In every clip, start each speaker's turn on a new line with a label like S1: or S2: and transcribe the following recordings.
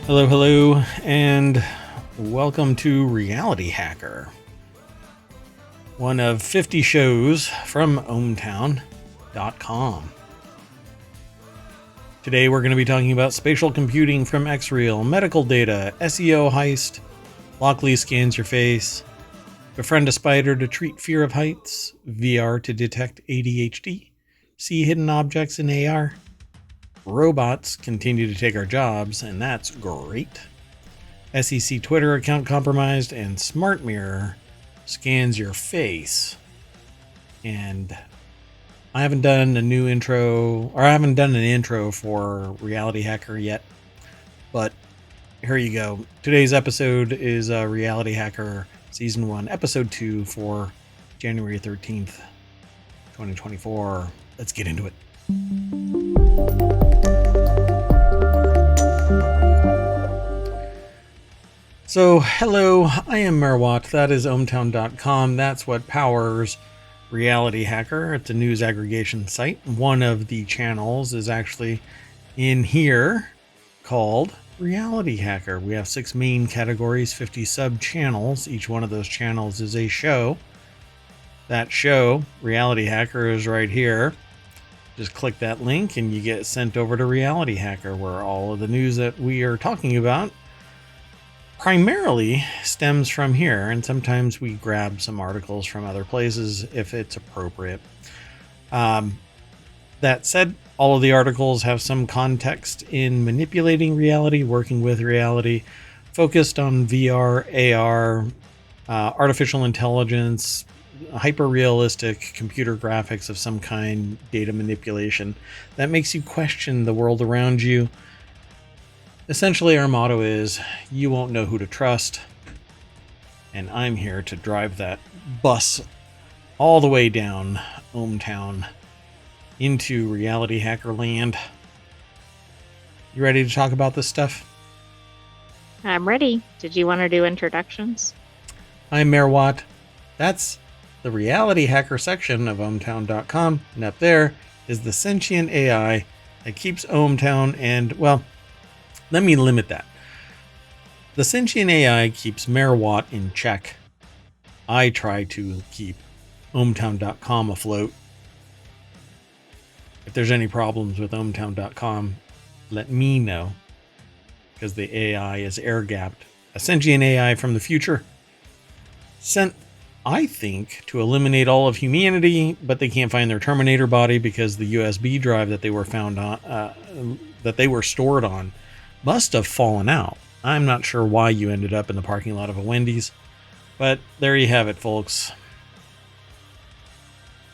S1: Hello, hello, and welcome to Reality Hacker, one of 50 shows from ohmtown.com. Today we're going to be talking about spatial computing from xReal, medical data, SEO Heist, Lockley scans your face, befriend a spider to treat fear of heights, VR to detect ADHD, see hidden objects in AR, robots continue to take our jobs, and that's great. SEC Twitter account compromised, and Smart Mirror scans your face. And I haven't done an intro for Reality Hacker yet, but here you go. Today's episode is Reality Hacker Season 1, Episode 2 for January 13th, 2024. Let's get into it. So, hello, I am Merwat. That is ohmtown.com. That's what powers Reality Hacker. It's a news aggregation site. One of the channels is actually in here called Reality Hacker. We have 6 main categories, 50 sub-channels. Each one of those channels is a show. That show, Reality Hacker, is right here. Just click that link and you get sent over to Reality Hacker, where all of the news that we are talking about primarily stems from here, and sometimes we grab some articles from other places if it's appropriate. That said, all of the articles have some context in manipulating reality, working with reality, focused on VR, AR, artificial intelligence, hyper-realistic computer graphics of some kind, data manipulation that makes you question the world around you. Essentially, our motto is, you won't know who to trust, and I'm here to drive that bus all the way down ohmTown into Reality Hacker land. You ready to talk about this stuff?
S2: I'm ready. Did you want to do introductions?
S1: I'm Merwat. That's the Reality Hacker section of ohmtown.com, and up there is the sentient AI that keeps ohmTown and, well, let me limit that. The sentient AI keeps Merwat in check. I try to keep ohmtown.com afloat. If there's any problems with ohmtown.com, let me know, because the AI is air-gapped. A sentient AI from the future, sent, I think, to eliminate all of humanity, but they can't find their Terminator body because the USB drive that they were found on, that they were stored on, must have fallen out. I'm not sure why you ended up in the parking lot of a Wendy's, but there you have it, folks.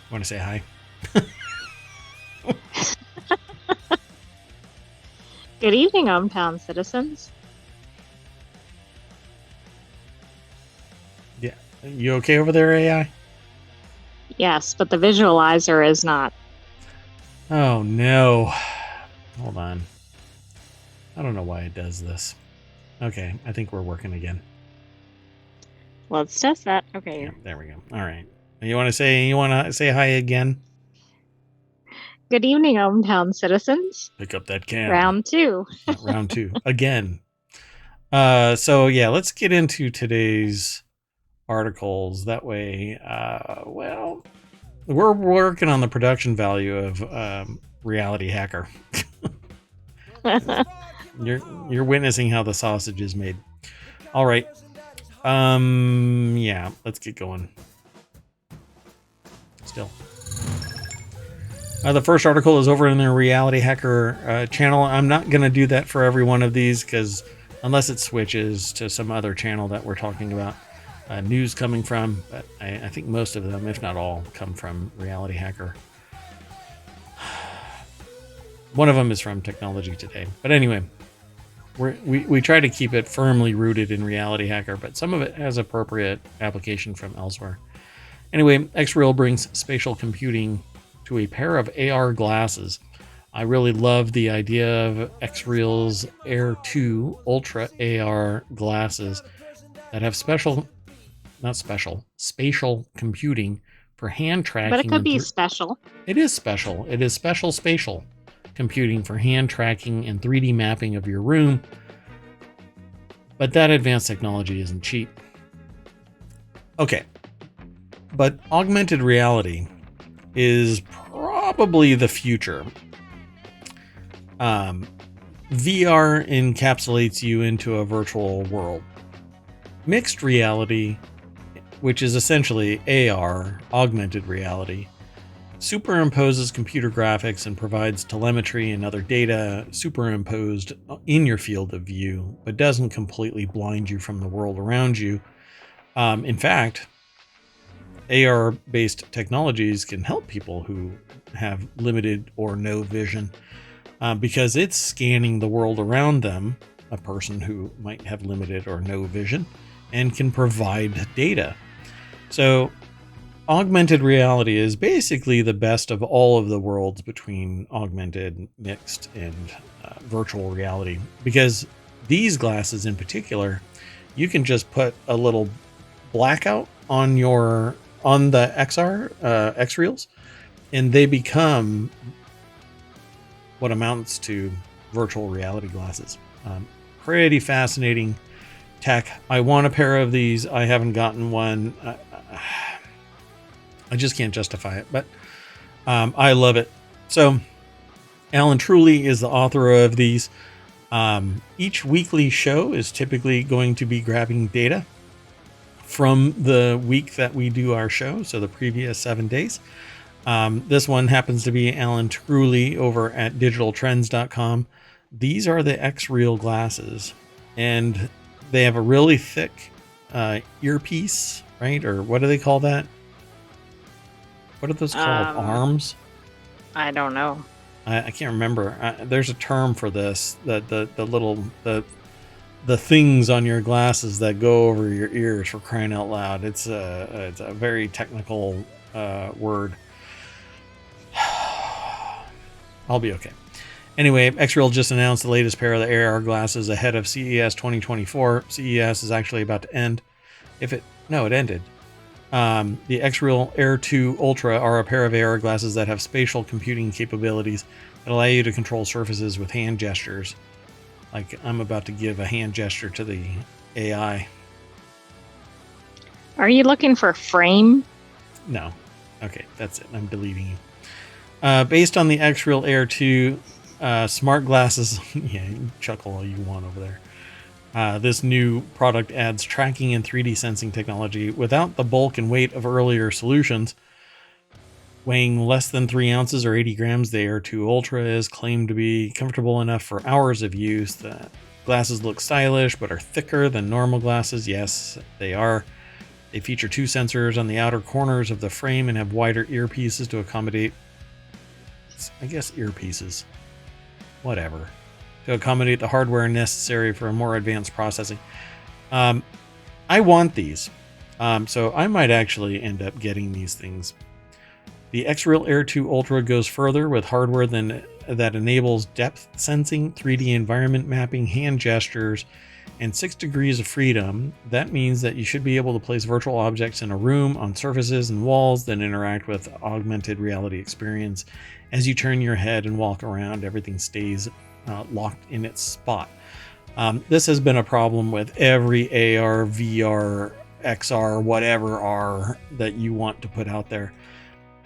S1: Want to say hi?
S2: Good evening, ohmTown citizens.
S1: Yeah, you okay over there, AI?
S2: Yes, but the visualizer is not.
S1: Oh no. Hold on. I don't know why it does this. Okay, I think we're working again.
S2: Let's test that. Okay.
S1: Yeah, there we go. All right. You want to say hi again?
S2: Good evening, ohmTown citizens.
S1: Pick up that can.
S2: Round 2.
S1: Round 2 again. So yeah, let's get into today's articles. That way, well, we're working on the production value of Reality Hacker. You're witnessing how the sausage is made. All right. Yeah, let's get going. Still. The first article is over in the Reality Hacker channel. I'm not going to do that for every one of these, because unless it switches to some other channel that we're talking about news coming from, but I think most of them, if not all, come from Reality Hacker. One of them is from Technology Today. But anyway, we try to keep it firmly rooted in Reality Hacker, but some of it has appropriate application from elsewhere. Anyway, xReal brings spatial computing to a pair of AR glasses. I really love the idea of xReal's Air 2 Ultra AR glasses that have spatial computing for hand tracking.
S2: But it could be special.
S1: It is special. It is spatial computing for hand tracking and 3D mapping of your room. But that advanced technology isn't cheap. Okay, but augmented reality is probably the future. VR encapsulates you into a virtual world. Mixed reality, which is essentially AR, augmented reality, superimposes computer graphics and provides telemetry and other data superimposed in your field of view, but doesn't completely blind you from the world around you. In fact, AR-based technologies can help people who have limited or no vision because it's scanning the world around them, a person who might have limited or no vision, and can provide data. So augmented reality is basically the best of all of the worlds between augmented, mixed, and virtual reality, because these glasses in particular, you can just put a little blackout on the xReals, and they become what amounts to virtual reality glasses. Pretty fascinating tech. I want a pair of these. I haven't gotten one. I just can't justify it, but I love it. So Alan Truly is the author of these. Each weekly show is typically going to be grabbing data from the week that we do our show, so the previous 7 days. This one happens to be Alan Truly over at digitaltrends.com. These are the xReal glasses, and they have a really thick earpiece, right? Or what do they call that? What are those called? Arms?
S2: I don't know.
S1: I can't remember. There's a term for this. The little the things on your glasses that go over your ears, for crying out loud. It's a very technical word. I'll be okay. Anyway, xReal just announced the latest pair of the AR glasses ahead of CES 2024. CES is actually about to end. It ended. The xReal Air 2 Ultra are a pair of AR glasses that have spatial computing capabilities that allow you to control surfaces with hand gestures. Like I'm about to give a hand gesture to the AI.
S2: Are you looking for frame?
S1: No. Okay, that's it. I'm deleting you. Based on the xReal Air 2 smart glasses, yeah, you can chuckle all you want over there. This new product adds tracking and 3D sensing technology without the bulk and weight of earlier solutions. Weighing less than 3 ounces or 80 grams, the Air 2 Ultra is claimed to be comfortable enough for hours of use. The glasses look stylish but are thicker than normal glasses. Yes, they are. They feature 2 sensors on the outer corners of the frame and have wider earpieces to accommodate, I guess, earpieces. Whatever. To accommodate the hardware necessary for a more advanced processing. I want these. So I might actually end up getting these things. The xReal Air 2 Ultra goes further with hardware that enables depth sensing, 3D environment mapping, hand gestures, and 6 degrees of freedom. That means that you should be able to place virtual objects in a room, on surfaces and walls, then interact with augmented reality experience. As you turn your head and walk around, everything stays locked in its spot. This has been a problem with every AR, VR, XR, whatever R that you want to put out there.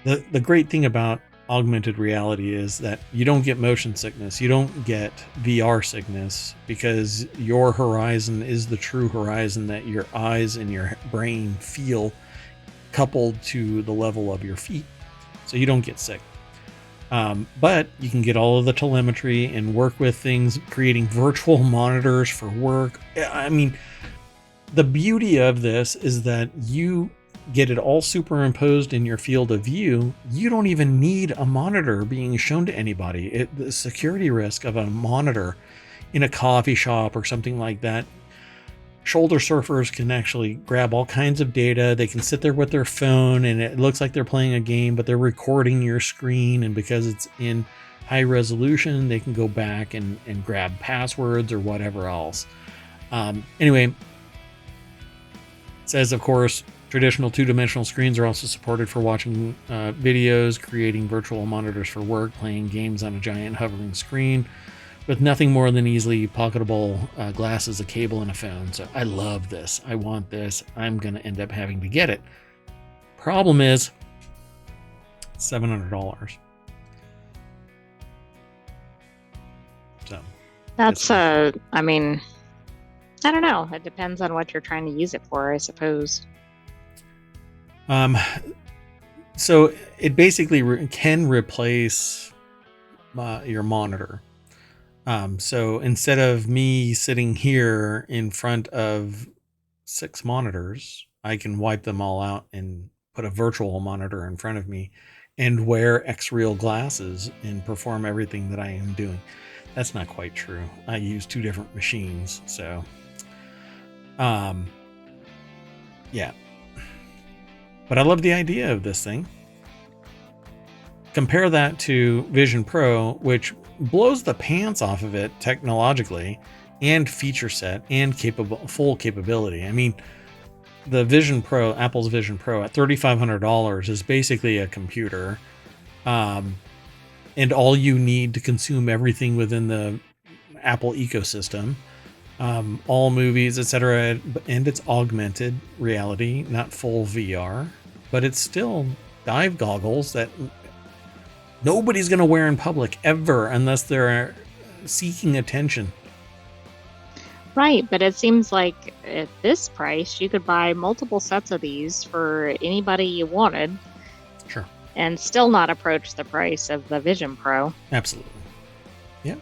S1: The great thing about augmented reality is that you don't get motion sickness. You don't get VR sickness because your horizon is the true horizon that your eyes and your brain feel, coupled to the level of your feet. So you don't get sick. But you can get all of the telemetry and work with things, creating virtual monitors for work. I mean, the beauty of this is that you get it all superimposed in your field of view. You don't even need a monitor being shown to anybody. The security risk of a monitor in a coffee shop or something like that, shoulder surfers can actually grab all kinds of data. They can sit there with their phone and it looks like they're playing a game, but they're recording your screen. And because it's in high resolution, they can go back and grab passwords or whatever else. Anyway, it says, of course, traditional two-dimensional screens are also supported for watching videos, creating virtual monitors for work, playing games on a giant hovering screen, with nothing more than easily pocketable glasses, a cable, and a phone. So I love this. I want this. I'm going to end up having to get it. Problem is $700. So
S2: That's I mean, I don't know. It depends on what you're trying to use it for, I suppose.
S1: So it basically can replace your monitor. So instead of me sitting here in front of 6 monitors, I can wipe them all out and put a virtual monitor in front of me and wear xReal glasses and perform everything that I am doing. That's not quite true. I use 2 different machines. So, yeah. But I love the idea of this thing. Compare that to Vision Pro, which blows the pants off of it technologically and feature set and full capability. I mean, the Vision Pro, Apple's Vision Pro at $3,500 is basically a computer. And all you need to consume everything within the Apple ecosystem, all movies, etc. And it's augmented reality, not full VR, but it's still dive goggles that nobody's going to wear in public ever unless they're seeking attention.
S2: Right, but it seems like at this price, you could buy multiple sets of these for anybody you wanted.
S1: Sure.
S2: And still not approach the price of the Vision Pro.
S1: Absolutely. Yep.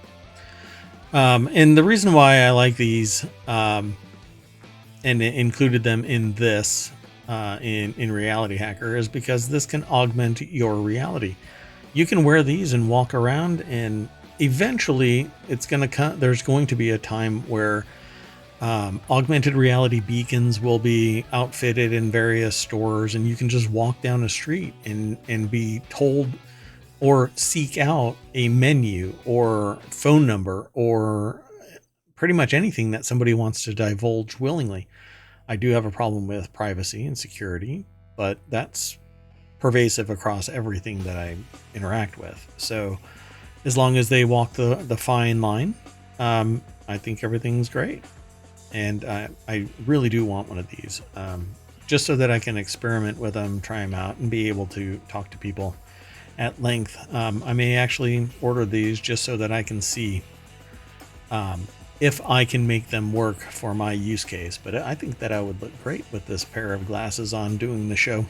S1: And the reason why I like these and included them in this in Reality Hacker is because this can augment your reality. You can wear these and walk around, and eventually there's going to be a time where augmented reality beacons will be outfitted in various stores, and you can just walk down a street and be told or seek out a menu or phone number or pretty much anything that somebody wants to divulge willingly. I do have a problem with privacy and security, but that's pervasive across everything that I interact with. So as long as they walk the fine line, I think everything's great. And I really do want one of these, just so that I can experiment with them, try them out, and be able to talk to people at length. I may actually order these just so that I can see if I can make them work for my use case. But I think that I would look great with this pair of glasses on doing the show.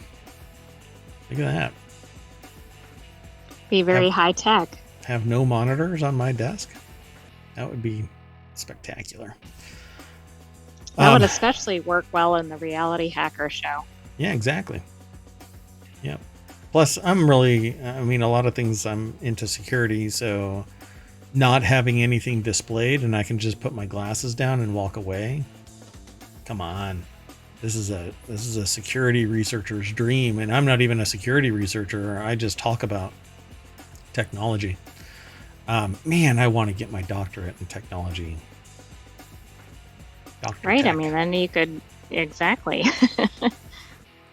S1: Look at that.
S2: Be very high tech.
S1: Have no monitors on my desk. That would be spectacular.
S2: That would especially work well in the Reality Hacker show.
S1: Yeah, exactly. Yep. Plus, a lot of things, I'm into security, so not having anything displayed and I can just put my glasses down and walk away. Come on. This is a security researcher's dream, and I'm not even a security researcher. I just talk about technology. Man, I want to get my doctorate in technology. Dr.
S2: Right.
S1: Tech.
S2: I mean, then you could exactly.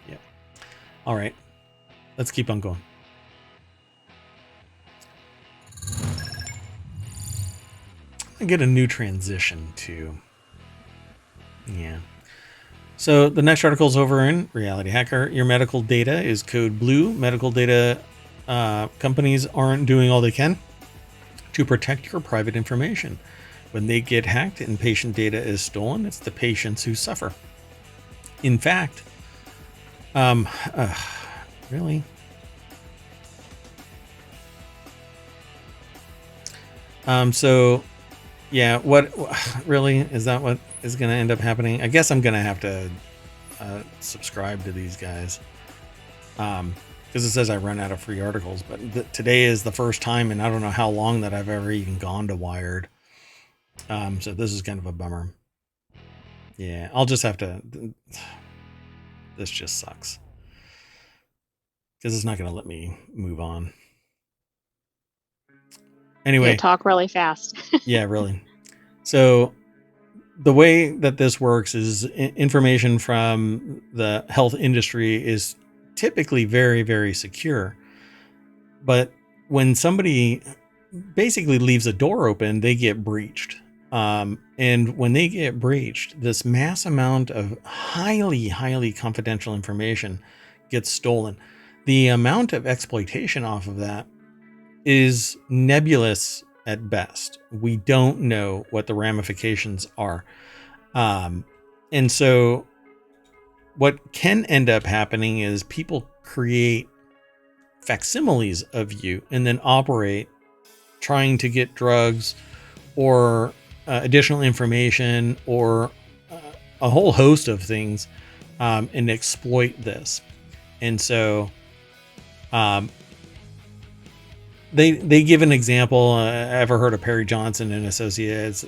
S1: Yeah. All right. Let's keep on going. I get a new transition to. Yeah. So the next article is over in Reality Hacker. Your medical data is code blue. Medical data companies aren't doing all they can to protect your private information. When they get hacked and patient data is stolen, it's the patients who suffer. In fact, really? So, yeah, what really is that what is going to end up happening? I guess I'm going to have to subscribe to these guys. Because it says I run out of free articles, but today is the first time, and I don't know how long that I've ever even gone to Wired. So this is kind of a bummer. Yeah, I'll just have to. This just sucks because it's not going to let me move on. Anyway,
S2: you talk really fast.
S1: Yeah, really. So the way that this works is information from the health industry is typically very, very secure. But when somebody basically leaves a door open, they get breached. And when they get breached, this mass amount of highly, highly confidential information gets stolen. The amount of exploitation off of that is nebulous at best. We don't know what the ramifications are. And so what can end up happening is people create facsimiles of you and then operate trying to get drugs or additional information or a whole host of things and exploit this. And so they give an example. Ever heard of Perry Johnson and Associates?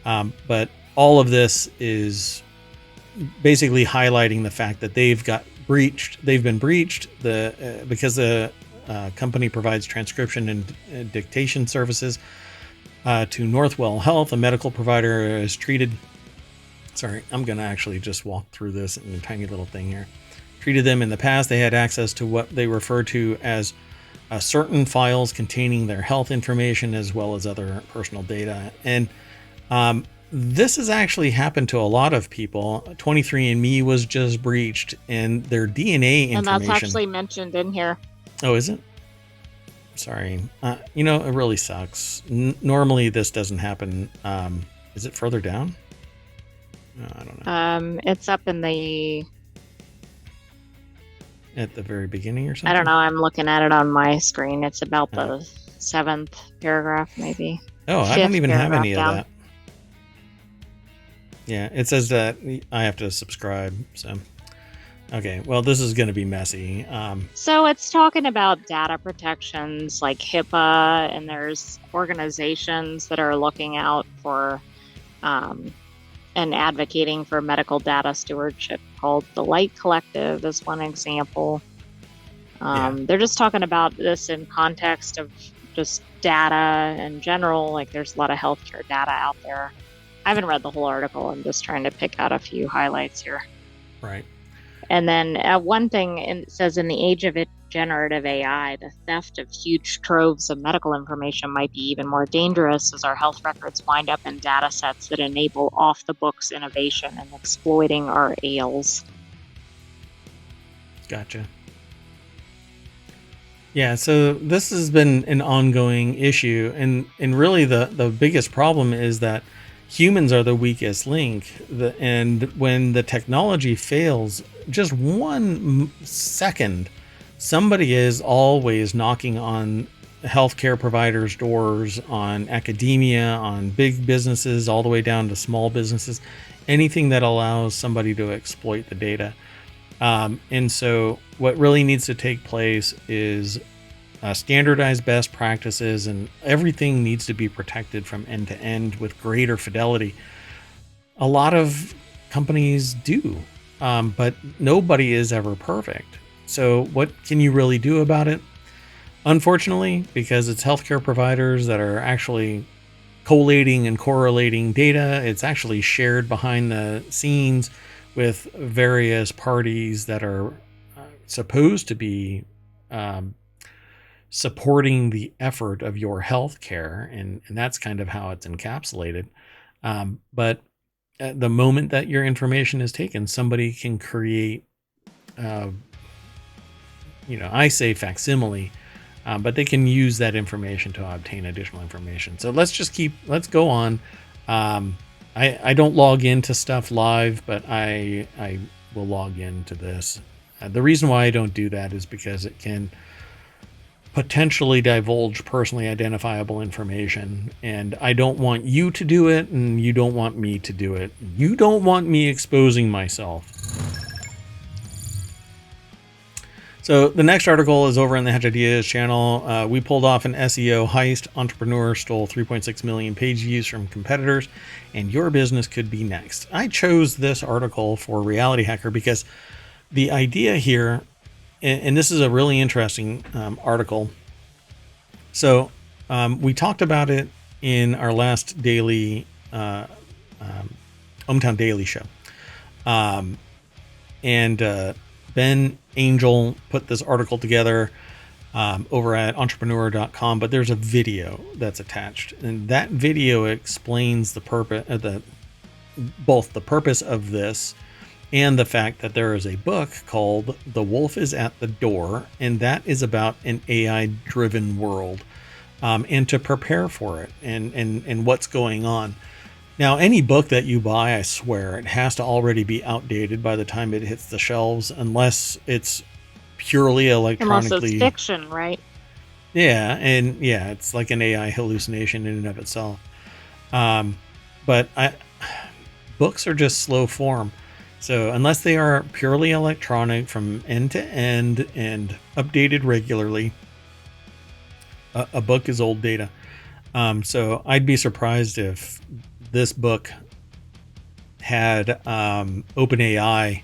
S1: But all of this is basically highlighting the fact that they've been breached because the company provides transcription and dictation services to Northwell Health, a medical provider. Is treated. Sorry, I'm going to actually just walk through this in a tiny little thing here. Treated them in the past. They had access to what they refer to as certain files containing their health information as well as other personal data. And this has actually happened to a lot of people. 23andMe was just breached, and their DNA information.
S2: And that's actually mentioned in here.
S1: Oh, is it? Sorry. It really sucks. Normally this doesn't happen. Is it further down? No, I don't know.
S2: It's up in the...
S1: At the very beginning or something?
S2: I don't know. I'm looking at it on my screen. It's about the 7th paragraph, maybe.
S1: Oh, I don't even have any
S2: down.
S1: of that. Yeah, it says that I have to subscribe. So, okay. Well, this is going to be messy.
S2: So it's talking about data protections like HIPAA, and there's organizations that are looking out for and advocating for medical data stewardship called the Light Collective is one example. They're just talking about this in context of just data in general. Like there's a lot of healthcare data out there. I haven't read the whole article. I'm just trying to pick out a few highlights here.
S1: Right.
S2: And then one thing it says, in the age of generative AI, the theft of huge troves of medical information might be even more dangerous as our health records wind up in data sets that enable off-the-books innovation and exploiting our ails.
S1: Gotcha. Yeah, so this has been an ongoing issue, and really the biggest problem is that humans are the weakest link, and when the technology fails, just 1 second, somebody is always knocking on healthcare providers' doors, on academia, on big businesses, all the way down to small businesses, anything that allows somebody to exploit the data. And so what really needs to take place is standardized best practices, and everything needs to be protected from end to end with greater fidelity. A lot of companies do, but nobody is ever perfect. So what can you really do about it? Unfortunately, because it's healthcare providers that are actually collating and correlating data, it's actually shared behind the scenes with various parties that are supposed to be supporting the effort of your healthcare, and that's kind of how it's encapsulated. But at the moment that your information is taken, somebody can create, I say facsimile, but they can use that information to obtain additional information. So let's go on. I don't log into stuff live, but I will log into this. The reason why I don't do that is because it can potentially divulge personally identifiable information, and I don't want you to do it, and you don't want me to do it. You don't want me exposing myself. So the next article is over in the Hatch Ideas channel. We pulled off an SEO heist. Entrepreneur stole 3.6 million page views from competitors, and your business could be next. I chose this article for Reality Hacker because the idea here, and this is a really interesting article. So we talked about it in our last daily Hometown Daily show. And Ben Angel put this article together over at entrepreneur.com, but there's a video that's attached, and that video explains the purpose both the purpose of this and the fact that there is a book called The Wolf is at the Door, and that is about an AI driven world, and to prepare for it and what's going on. Now, any book that you buy, I swear, it has to already be outdated by the time it hits the shelves, unless it's purely electronically.
S2: Unless it's fiction, right?
S1: Yeah, and yeah, it's like an AI hallucination in and of itself. But books are just slow form. So unless they are purely electronic from end to end and updated regularly, a book is old data. So I'd be surprised if this book had OpenAI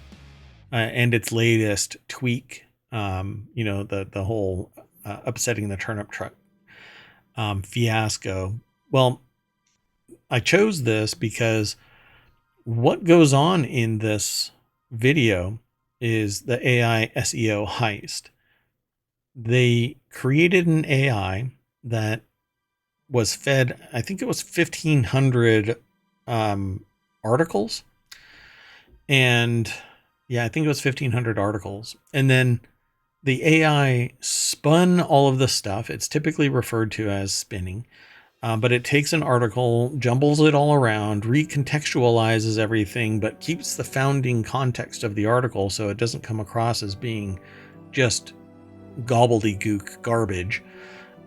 S1: and its latest tweak, the whole upsetting the turnip truck fiasco. Well, I chose this because what goes on in this video is the AI SEO Heist. They created an AI that was fed, I think it was 1,500 articles. And yeah, I think it was 1,500 articles. And then the AI spun all of the stuff. It's typically referred to as spinning. But it takes an article, jumbles it all around, recontextualizes everything, but keeps the founding context of the article so it doesn't come across as being just gobbledygook garbage.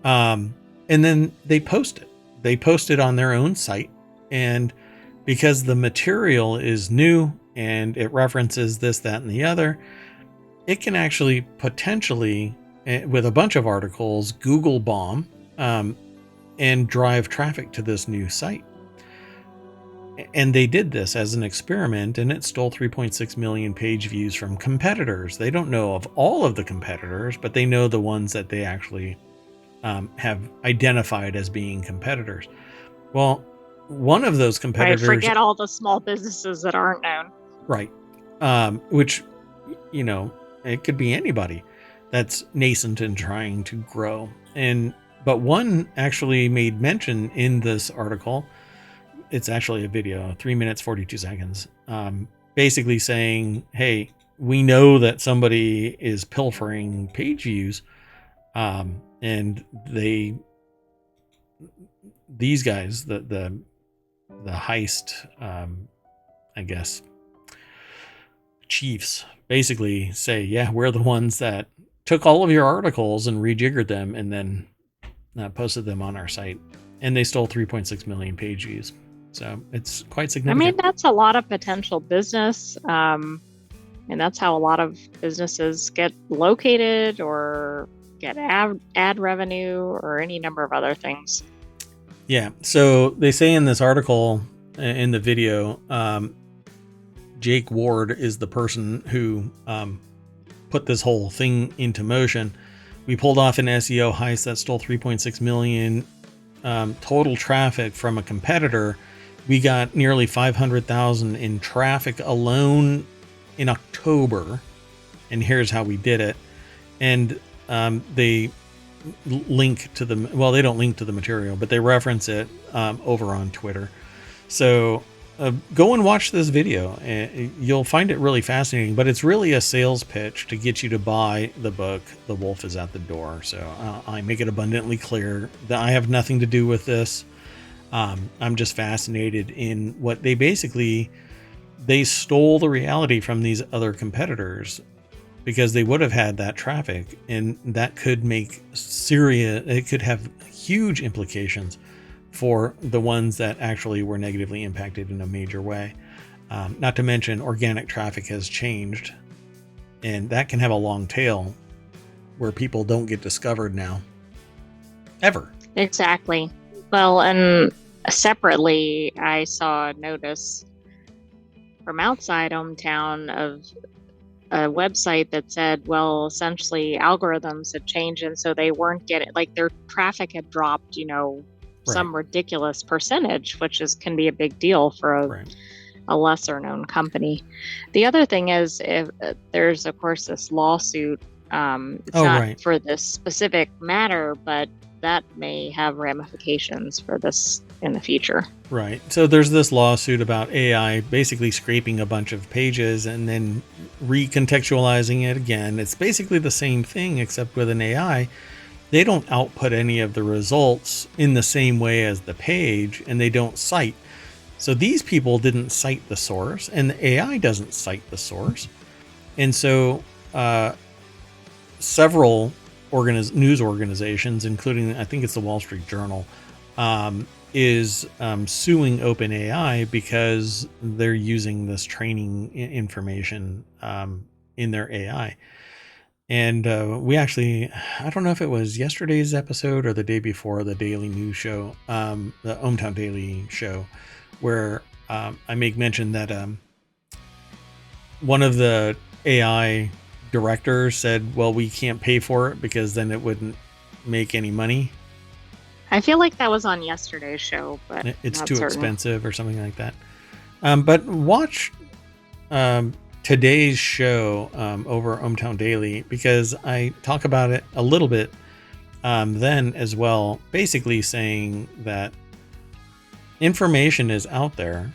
S1: And then they post it. They post it on their own site. And because the material is new and it references this, that, and the other, it can actually potentially, with a bunch of articles, Google bomb and drive traffic to this new site. And they did this as an experiment, and it stole 3.6 million page views from competitors. They don't know of all of the competitors, but they know the ones that they actually have identified as being competitors. Well, one of those competitors...
S2: Right, forget all the small businesses that aren't known.
S1: Right. Which, it could be anybody that's nascent and trying to grow. But one actually made mention in this article. It's actually a video, 3 minutes, 42 seconds, basically saying, hey, we know that somebody is pilfering page views. And these guys, the heist, I guess, chiefs basically say, yeah, we're the ones that took all of your articles and rejiggered them and then posted them on our site, and they stole 3.6 million page views. So it's quite significant.
S2: I mean, that's a lot of potential business. And that's how a lot of businesses get located or get ad revenue or any number of other things.
S1: Yeah. So they say in this article, in the video, Jake Ward is the person who put this whole thing into motion. We pulled off an SEO heist that stole 3.6 million total traffic from a competitor. We got nearly 500,000 in traffic alone in October. And here's how we did it. And they link to the, well, they don't link to the material, but they reference it over on Twitter. So go and watch this video. You'll find it really fascinating, but it's really a sales pitch to get you to buy the book, The Wolf is at the Door. So I make it abundantly clear that I have nothing to do with this. I'm just fascinated in what they stole the reality from these other competitors, because they would have had that traffic, and that could it could have huge implications for the ones that actually were negatively impacted in a major way. Not to mention organic traffic has changed, and that can have a long tail where people don't get discovered now. Ever.
S2: Exactly. Well, and separately, I saw a notice from outside hometown of a website that said, well, essentially algorithms had changed, and so they weren't getting, like, their traffic had dropped, some ridiculous percentage, which can be a big deal for a lesser known company. The other thing is, if there's of course this lawsuit It's
S1: Oh,
S2: not
S1: right.
S2: for this specific matter, but that may have ramifications for this in the future.
S1: Right. So there's this lawsuit about AI basically scraping a bunch of pages and then recontextualizing it again. It's basically the same thing, except with an AI. They don't output any of the results in the same way as the page, and they don't cite. So these people didn't cite the source, and the AI doesn't cite the source. And so several news organizations, including I think it's the Wall Street Journal, is suing OpenAI because they're using this training information in their AI. And we actually, I don't know if it was yesterday's episode or the day before, the Daily News show, the ohmTown Daily show, where I make mention that one of the AI directors said, well, we can't pay for it because then it wouldn't make any money.
S2: I feel like that was on yesterday's show, but
S1: It's
S2: not
S1: too
S2: certain.
S1: expensive or something like that. But watch today's show over ohmTown Daily, because I talk about it a little bit then as well, basically saying that information is out there,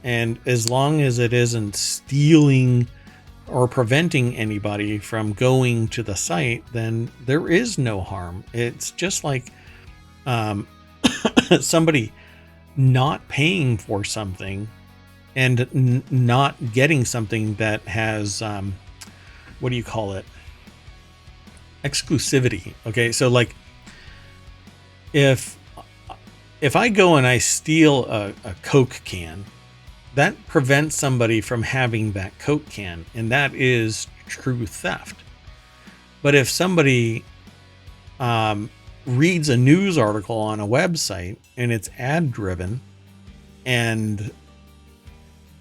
S1: and as long as it isn't stealing or preventing anybody from going to the site, then there is no harm. It's just like somebody not paying for something and not getting something that has what do you call it, exclusivity. Okay, so like if I go and I steal a Coke can, that prevents somebody from having that Coke can, and that is true theft. But if somebody reads a news article on a website and it's ad driven, and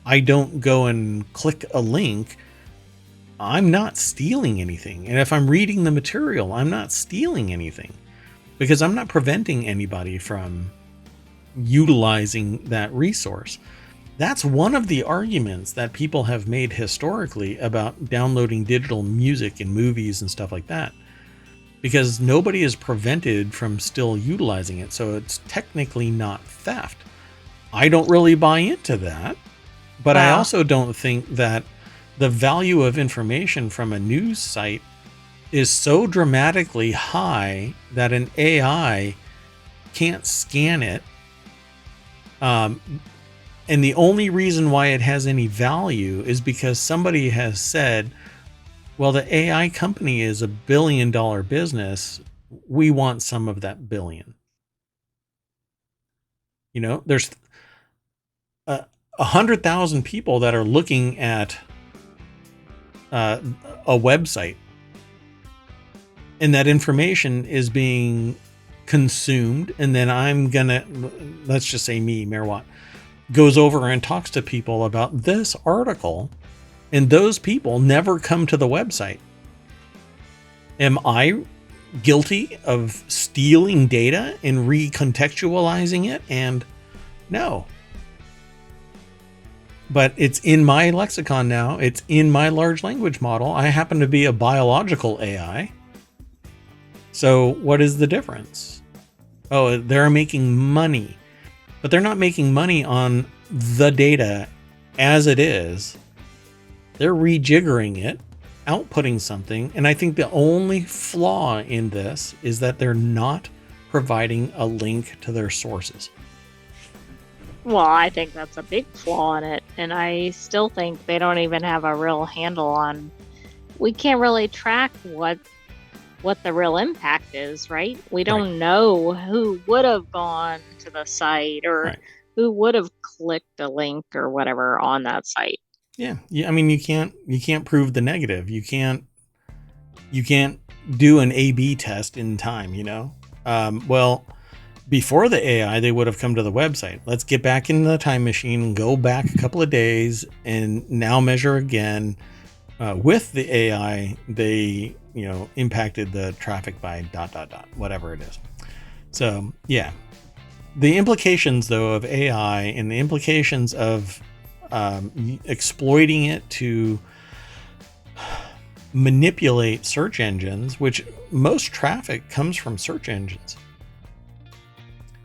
S1: I don't go and click a link, I'm not stealing anything. And if I'm reading the material, I'm not stealing anything, because I'm not preventing anybody from utilizing that resource. That's one of the arguments that people have made historically about downloading digital music and movies and stuff like that, because nobody is prevented from still utilizing it. So it's technically not theft. I don't really buy into that, but I also don't think that the value of information from a news site is so dramatically high that an AI can't scan it. And the only reason why it has any value is because somebody has said, well, the AI company is $1 billion business. We want some of that billion. You know, there's 100,000 people that are looking at a website, and that information is being consumed. And then I'm gonna, let's just say me, Mayor Watt, goes over and talks to people about this article, and those people never come to the website. Am I guilty of stealing data and recontextualizing it? And no. But it's in my lexicon now. It's in my large language model. I happen to be a biological AI. So what is the difference? Oh, they're making money. But they're not making money on the data as it is. They're rejiggering it, outputting something. And I think the only flaw in this is that they're not providing a link to their sources.
S2: Well, I think that's a big flaw in it. And I still think they don't even have a real handle on, we can't really track what the real impact is, right? We don't know who would have gone to the site or who would have clicked a link or whatever on that site.
S1: Yeah. I mean, you can't prove the negative. You can't do an A/B test in time, you know? Well, before the AI, they would have come to the website. Let's get back in the time machine and go back a couple of days and now measure again. With the AI, they, impacted the traffic by ... whatever it is. So yeah, the implications though of AI and the implications of exploiting it to manipulate search engines, which most traffic comes from search engines.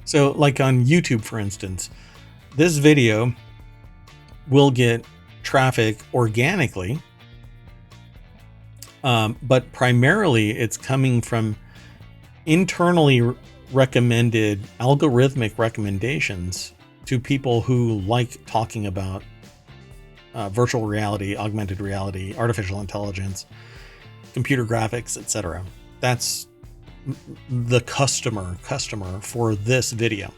S1: So like on YouTube, for instance, this video will get traffic organically, but primarily it's coming from internally recommended algorithmic recommendations to people who like talking about virtual reality, augmented reality, artificial intelligence, computer graphics, etc. That's the customer for this video.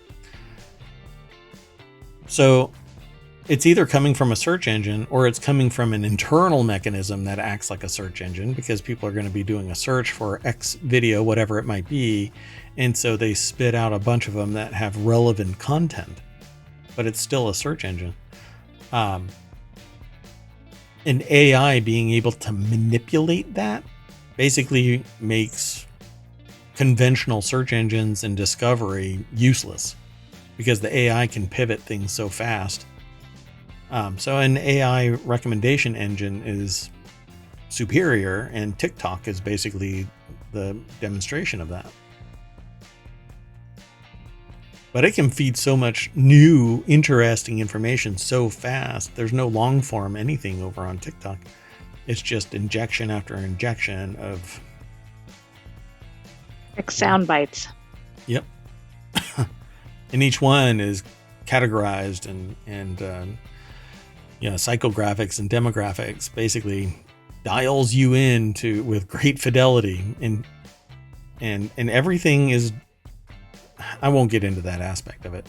S1: So it's either coming from a search engine or it's coming from an internal mechanism that acts like a search engine, because people are going to be doing a search for X video, whatever it might be. And so they spit out a bunch of them that have relevant content, but it's still a search engine. An AI being able to manipulate that basically makes conventional search engines and discovery useless, because the AI can pivot things so fast. So an AI recommendation engine is superior, and TikTok is basically the demonstration of that. But it can feed so much new, interesting information so fast. There's no long form anything over on TikTok. It's just injection after injection of
S2: like sound bites.
S1: Yep. And each one is categorized and psychographics and demographics, basically dials you in with great fidelity, and everything is, I won't get into that aspect of it,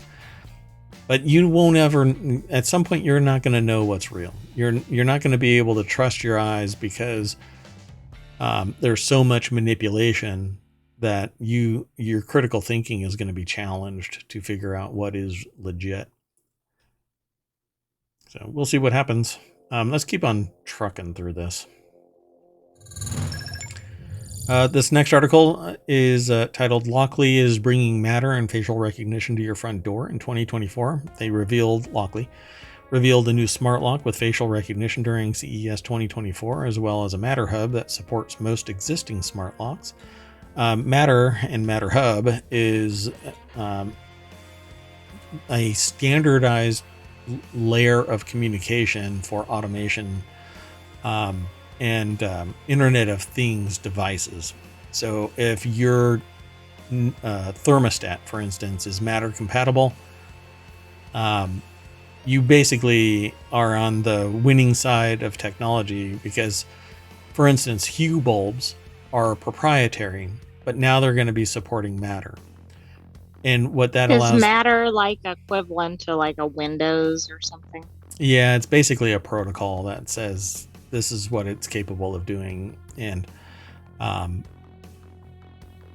S1: but you won't ever, at some point you're not going to know what's real. You're not going to be able to trust your eyes, because there's so much manipulation that your critical thinking is going to be challenged to figure out what is legit. So we'll see what happens. Let's keep on trucking through this. This next article is titled "Lockly is bringing matter and facial recognition to your front door in 2024." Lockly revealed a new smart lock with facial recognition during CES 2024, as well as a Matter Hub that supports most existing smart locks. Matter and Matter Hub is a standardized layer of communication for automation and Internet of Things devices. So if your thermostat, for instance, is Matter compatible, you basically are on the winning side of technology, because, for instance, Hue bulbs are proprietary, but now they're going to be supporting Matter. And what that allows...
S2: Is Matter like equivalent to like a Windows or something?
S1: Yeah, it's basically a protocol that says this is what it's capable of doing. And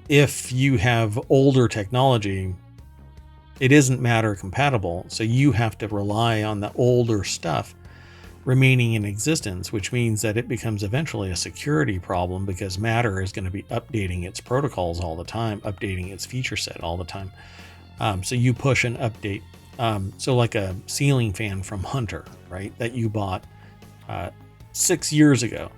S1: if you have older technology, it isn't Matter compatible. So you have to rely on the older stuff remaining in existence, which means that it becomes eventually a security problem, because Matter is going to be updating its protocols all the time, updating its feature set all the time. So you push an update. So like a ceiling fan from Hunter, right, that you bought 6 years ago.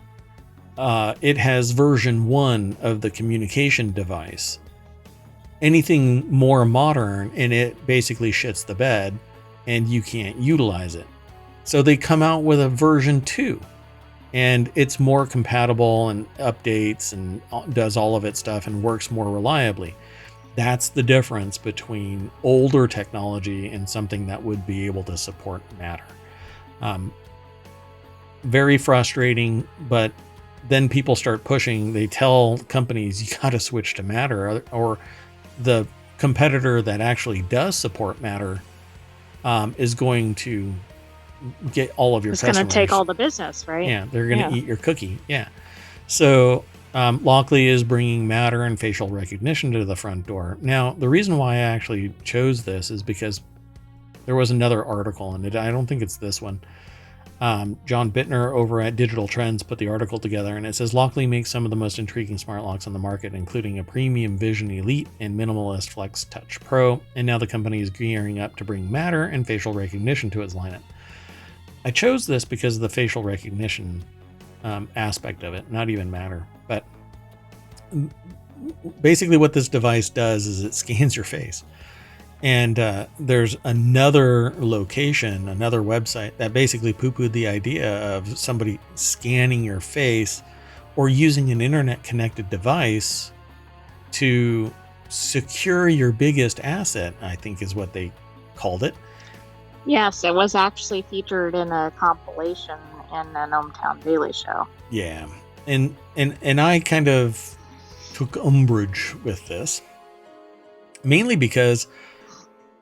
S1: It has version 1 of the communication device. Anything more modern, and it basically shits the bed, and you can't utilize it. So they come out with a version 2, and it's more compatible and updates and does all of its stuff and works more reliably. That's the difference between older technology and something that would be able to support Matter. Very frustrating, but then people start pushing. They tell companies, you got to switch to Matter, or the competitor that actually does support Matter is going to get all of your customers.
S2: It's going to take all the business, right?
S1: Yeah, they're going to eat your cookie. Yeah. So Lockly is bringing Matter and facial recognition to the front door. Now, the reason why I actually chose this is because there was another article, and I don't think it's this one. John Bittner over at Digital Trends put the article together, and it says Lockly makes some of the most intriguing smart locks on the market, including a premium Vision Elite and minimalist Flex Touch Pro, and now the company is gearing up to bring Matter and facial recognition to its lineup. I chose this because of the facial recognition aspect of it, not even matter. But basically what this device does is it scans your face. And there's another location, another website that basically poo-pooed the idea of somebody scanning your face or using an internet connected device to secure your biggest asset, I think is what they called it.
S2: Yes, it was actually featured in a compilation in the ohmTown Daily Show.
S1: Yeah. And I kind of took umbrage with this, mainly because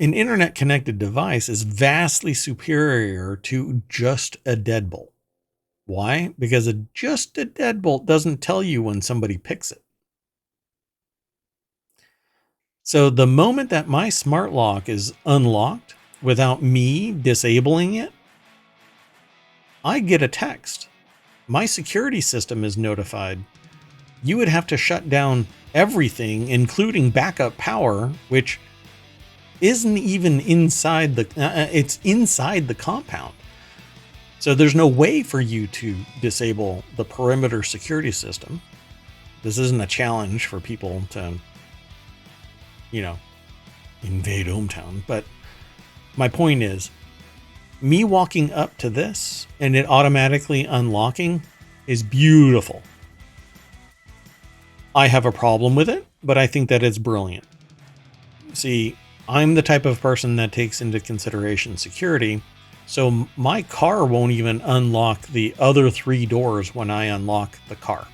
S1: an internet connected device is vastly superior to just a deadbolt. Why? Because just a deadbolt doesn't tell you when somebody picks it. So the moment that my smart lock is unlocked without me disabling it, I get a text. My security system is notified. You would have to shut down everything, including backup power, which isn't even inside it's inside the compound. So there's no way for you to disable the perimeter security system. This isn't a challenge for people to, invade ohmTown. But my point is, me walking up to this and it automatically unlocking is beautiful. I have a problem with it, but I think that it's brilliant. See, I'm the type of person that takes into consideration security, so my car won't even unlock the other 3 doors when I unlock the car.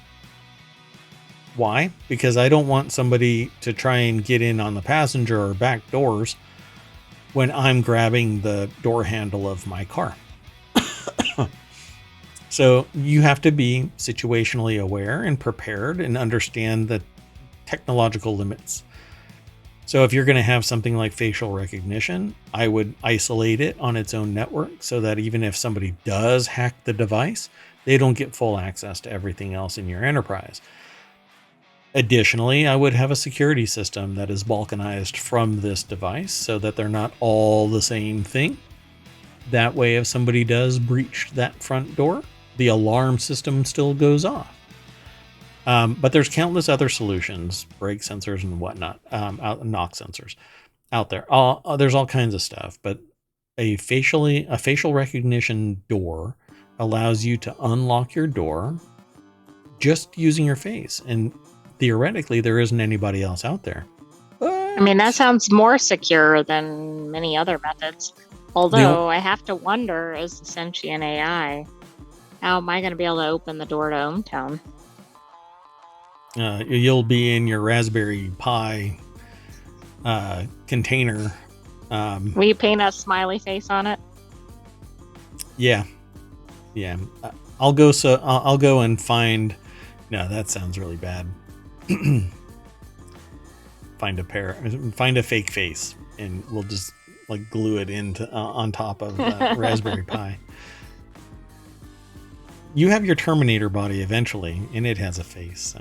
S1: Why? Because I don't want somebody to try and get in on the passenger or back doors when I'm grabbing the door handle of my car. So you have to be situationally aware and prepared and understand the technological limits. So if you're going to have something like facial recognition, I would isolate it on its own network so that even if somebody does hack the device, they don't get full access to everything else in your enterprise. Additionally, I would have a security system that is balkanized from this device so that they're not all the same thing. That way, if somebody does breach that front door, the alarm system still goes off. But there's countless other solutions, brake sensors and whatnot, knock sensors out there. There's all kinds of stuff, but a facial recognition door allows you to unlock your door just using your face. And theoretically, there isn't anybody else out there.
S2: I mean, that sounds more secure than many other methods. Although I have to wonder, as a sentient AI, how am I going to be able to open the door to ohmTown?
S1: You'll be in your Raspberry Pi container.
S2: Will you paint a smiley face on it?
S1: Yeah. I'll go and find. No, that sounds really bad. Find a fake face, and we'll just like glue it into on top of Raspberry Pi. You have your Terminator body eventually, and it has a face.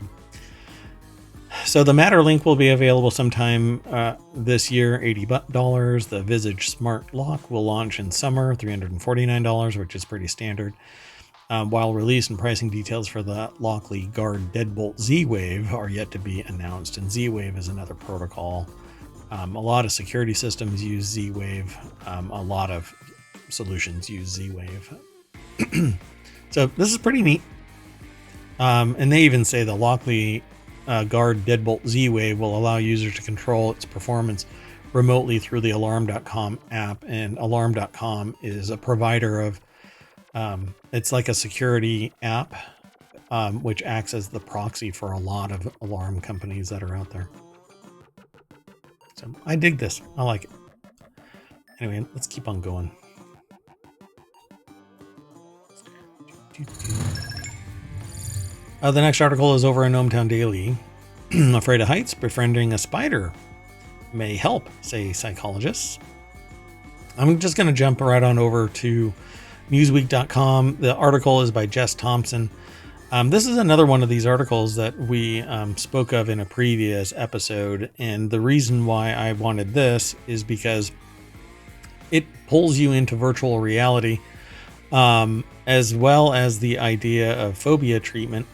S1: So the Matter link will be available sometime this year, $80. The Visage Smart Lock will launch in summer, $349, which is pretty standard. While release and pricing details for the Lockley Guard Deadbolt Z-Wave are yet to be announced, and Z-Wave is another protocol. A lot of security systems use Z-Wave. A lot of solutions use Z-Wave. So this is pretty neat. And they even say the Lockley Guard Deadbolt Z-Wave will allow users to control its performance remotely through the Alarm.com app. And Alarm.com is a provider of, it's like a security app, which acts as the proxy for a lot of alarm companies that are out there. So I dig this. I like it. Anyway, let's keep on going. The next article is over in ohmTown Daily. Afraid of heights, befriending a spider may help, say psychologists. I'm just going to jump right on over to Newsweek.com. The article is by Jess Thompson. This is another one of these articles that we spoke of in a previous episode. And the reason why I wanted this is because it pulls you into virtual reality. as well as the idea of phobia treatment.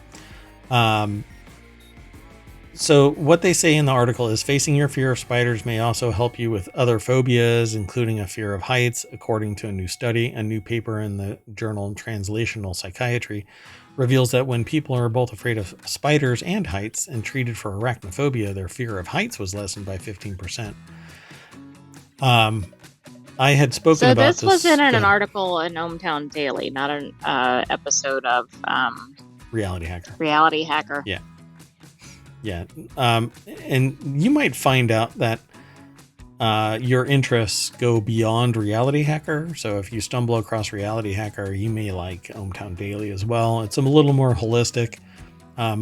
S1: So what they say in the article is facing your fear of spiders may also help you with other phobias, including a fear of heights. According to a new study, a new paper in the journal Translational Psychiatry reveals that when people are both afraid of spiders and heights and treated for arachnophobia, their fear of heights was lessened by 15%. I had spoken about this.
S2: So this was in an article in ohmTown Daily, not an episode of
S1: Reality Hacker.
S2: Reality Hacker.
S1: Yeah. Yeah. And you might find out that your interests go beyond Reality Hacker. So if you stumble across Reality Hacker, you may like ohmTown Daily as well. It's a little more holistic,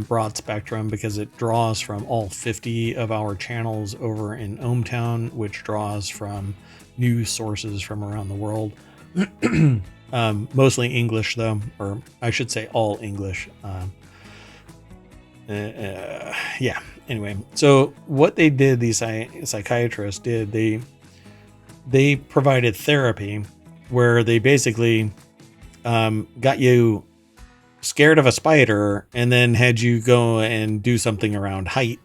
S1: broad spectrum, because it draws from all 50 of our channels over in ohmTown, which draws from news sources from around the world. Mostly English, though, or I should say all English. Yeah. Anyway, so what they did, these psychiatrists did, they provided therapy where they basically got you scared of a spider and then had you go and do something around height,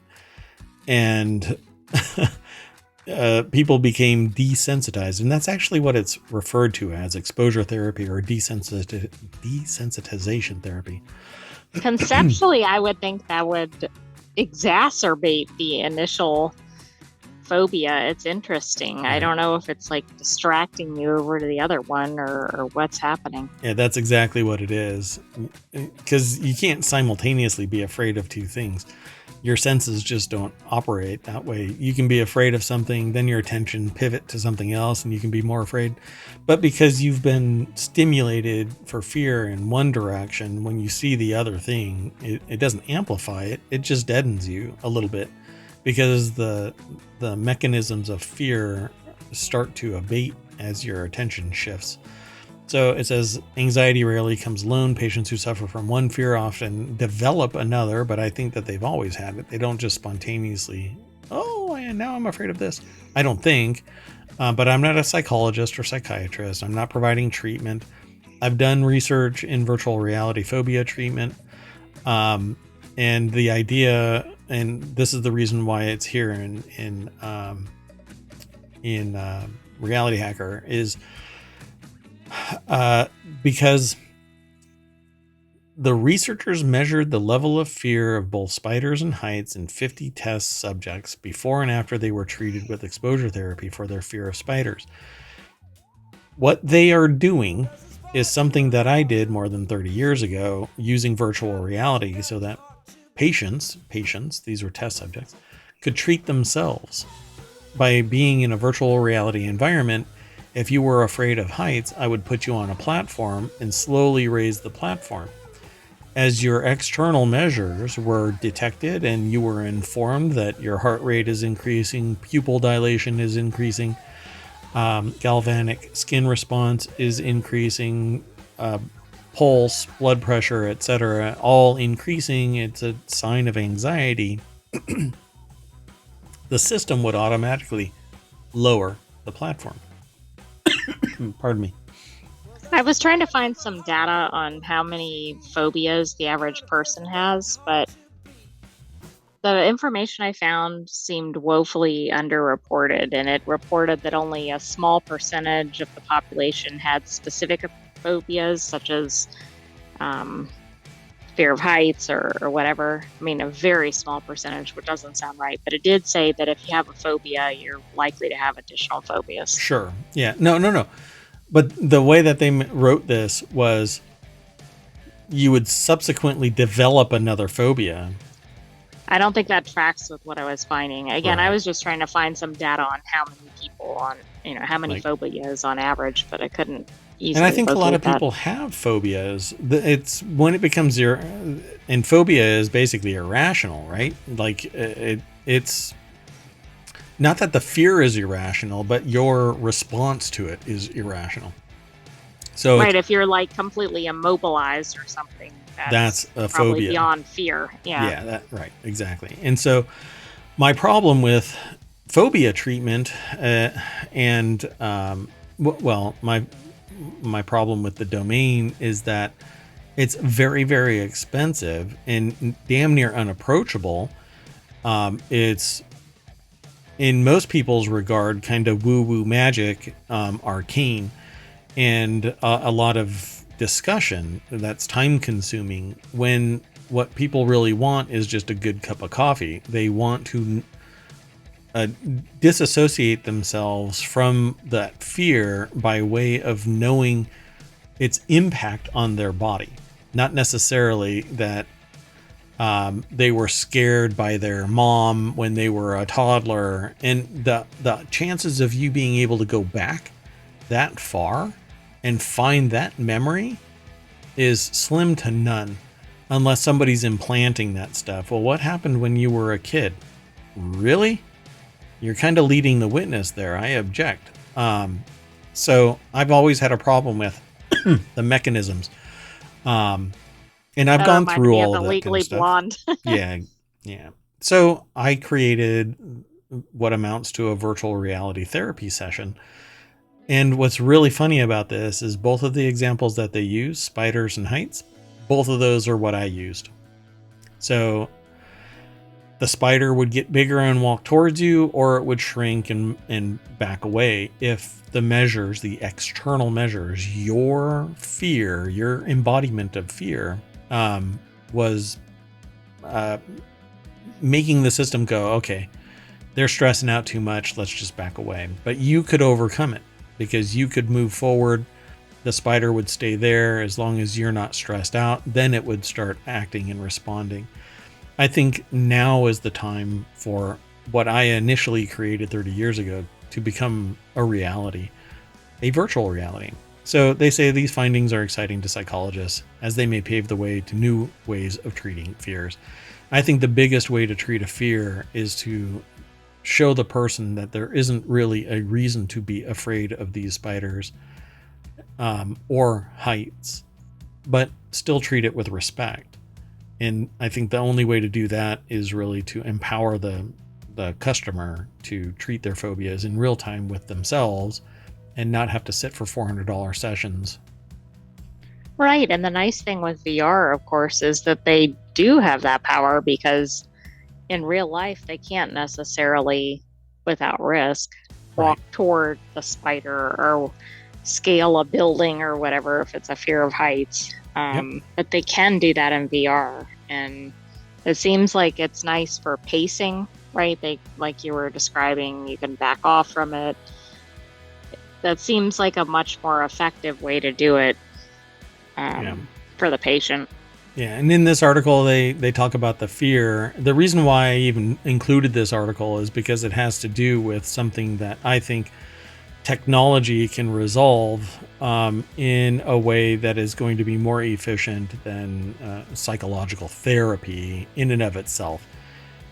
S1: and people became desensitized, and that's actually what it's referred to as, exposure therapy or desensitization therapy.
S2: Conceptually, I would think that would exacerbate the initial phobia. It's interesting. I don't know if it's like distracting you over to the other one or what's happening.
S1: Yeah, that's exactly what it is. Because you can't simultaneously be afraid of two things. Your senses just don't operate that way. You can be afraid of something, then your attention pivot to something else and you can be more afraid. But because you've been stimulated for fear in one direction, when you see the other thing, it doesn't amplify it. It just deadens you a little bit, because the mechanisms of fear start to abate as your attention shifts. So it says, anxiety rarely comes alone. Patients who suffer from one fear often develop another, but I think that they've always had it. They don't just spontaneously, oh, and now I'm afraid of this. I don't think, but I'm not a psychologist or psychiatrist. I'm not providing treatment. I've done research in virtual reality phobia treatment. And the idea, and this is the reason why it's here in Reality Hacker, is because the researchers measured the level of fear of both spiders and heights in 50 test subjects before and after they were treated with exposure therapy for their fear of spiders. What they are doing is something that I did more than 30 years ago, using virtual reality so that patients, these were test subjects, could treat themselves by being in a virtual reality environment. If you were afraid of heights, I would put you on a platform and slowly raise the platform. As your external measures were detected and you were informed that your heart rate is increasing, pupil dilation is increasing, galvanic skin response is increasing, pulse, blood pressure, etc., all increasing, it's a sign of anxiety. The system would automatically lower the platform. Pardon me.
S2: I was trying to find some data on how many phobias the average person has, but the information I found seemed woefully underreported, and it reported that only a small percentage of the population had specific phobias, such as fear of heights or whatever. I mean, a very small percentage, which doesn't sound right, but it did say that if you have a phobia, you're likely to have additional phobias.
S1: Sure. Yeah. No. But the way that they wrote this was you would subsequently develop another phobia.
S2: I don't think that tracks with what I was finding. Again, right. I was just trying to find some data on how many people how many phobias on average, but I couldn't easily.
S1: And I think a lot of people have phobias. It's when it becomes and phobia is basically irrational, right? Like it's not that the fear is irrational, but your response to it is irrational. So
S2: right, if you're like completely immobilized or something, that's a probably phobia beyond fear. Yeah,
S1: right, exactly. And so my problem with phobia treatment my problem with the domain is that it's very, very expensive and damn near unapproachable. It's in most people's regard kind of woo-woo magic, arcane, and a lot of discussion that's time consuming, when what people really want is just a good cup of coffee. They want to disassociate themselves from that fear by way of knowing its impact on their body, not necessarily that they were scared by their mom when they were a toddler. And the chances of you being able to go back that far and find that memory is slim to none, unless somebody's implanting that stuff. Well, what happened when you were a kid? Really? You're kind of leading the witness there. I object. So I've always had a problem with the mechanisms. And I've gone through all of that kind of stuff.
S2: Blonde.
S1: Yeah. So I created what amounts to a virtual reality therapy session. And what's really funny about this is both of the examples that they use, spiders and heights, both of those are what I used. So the spider would get bigger and walk towards you, or it would shrink and back away if the measures, the external measures, your fear, your embodiment of fear, was making the system go, okay, they're stressing out too much, let's just back away. But you could overcome it because you could move forward. The spider would stay there as long as you're not stressed out. Then it would start acting and responding. I think now is the time for what I initially created 30 years ago to become a reality, a virtual reality. So they say these findings are exciting to psychologists as they may pave the way to new ways of treating fears. I think the biggest way to treat a fear is to show the person that there isn't really a reason to be afraid of these spiders or heights, but still treat it with respect. And I think the only way to do that is really to empower the customer to treat their phobias in real time with themselves and not have to sit for $400 sessions.
S2: Right. And the nice thing with VR, of course, is that they do have that power, because in real life, they can't necessarily, without risk, walk toward the spider or scale a building or whatever, if it's a fear of heights. But they can do that in VR. And it seems like it's nice for pacing, right? They, like you were describing, you can back off from it. That seems like a much more effective way to do it for the patient.
S1: Yeah, and in this article, they talk about the fear. The reason why I even included this article is because it has to do with something that I think technology can resolve in a way that is going to be more efficient than psychological therapy in and of itself.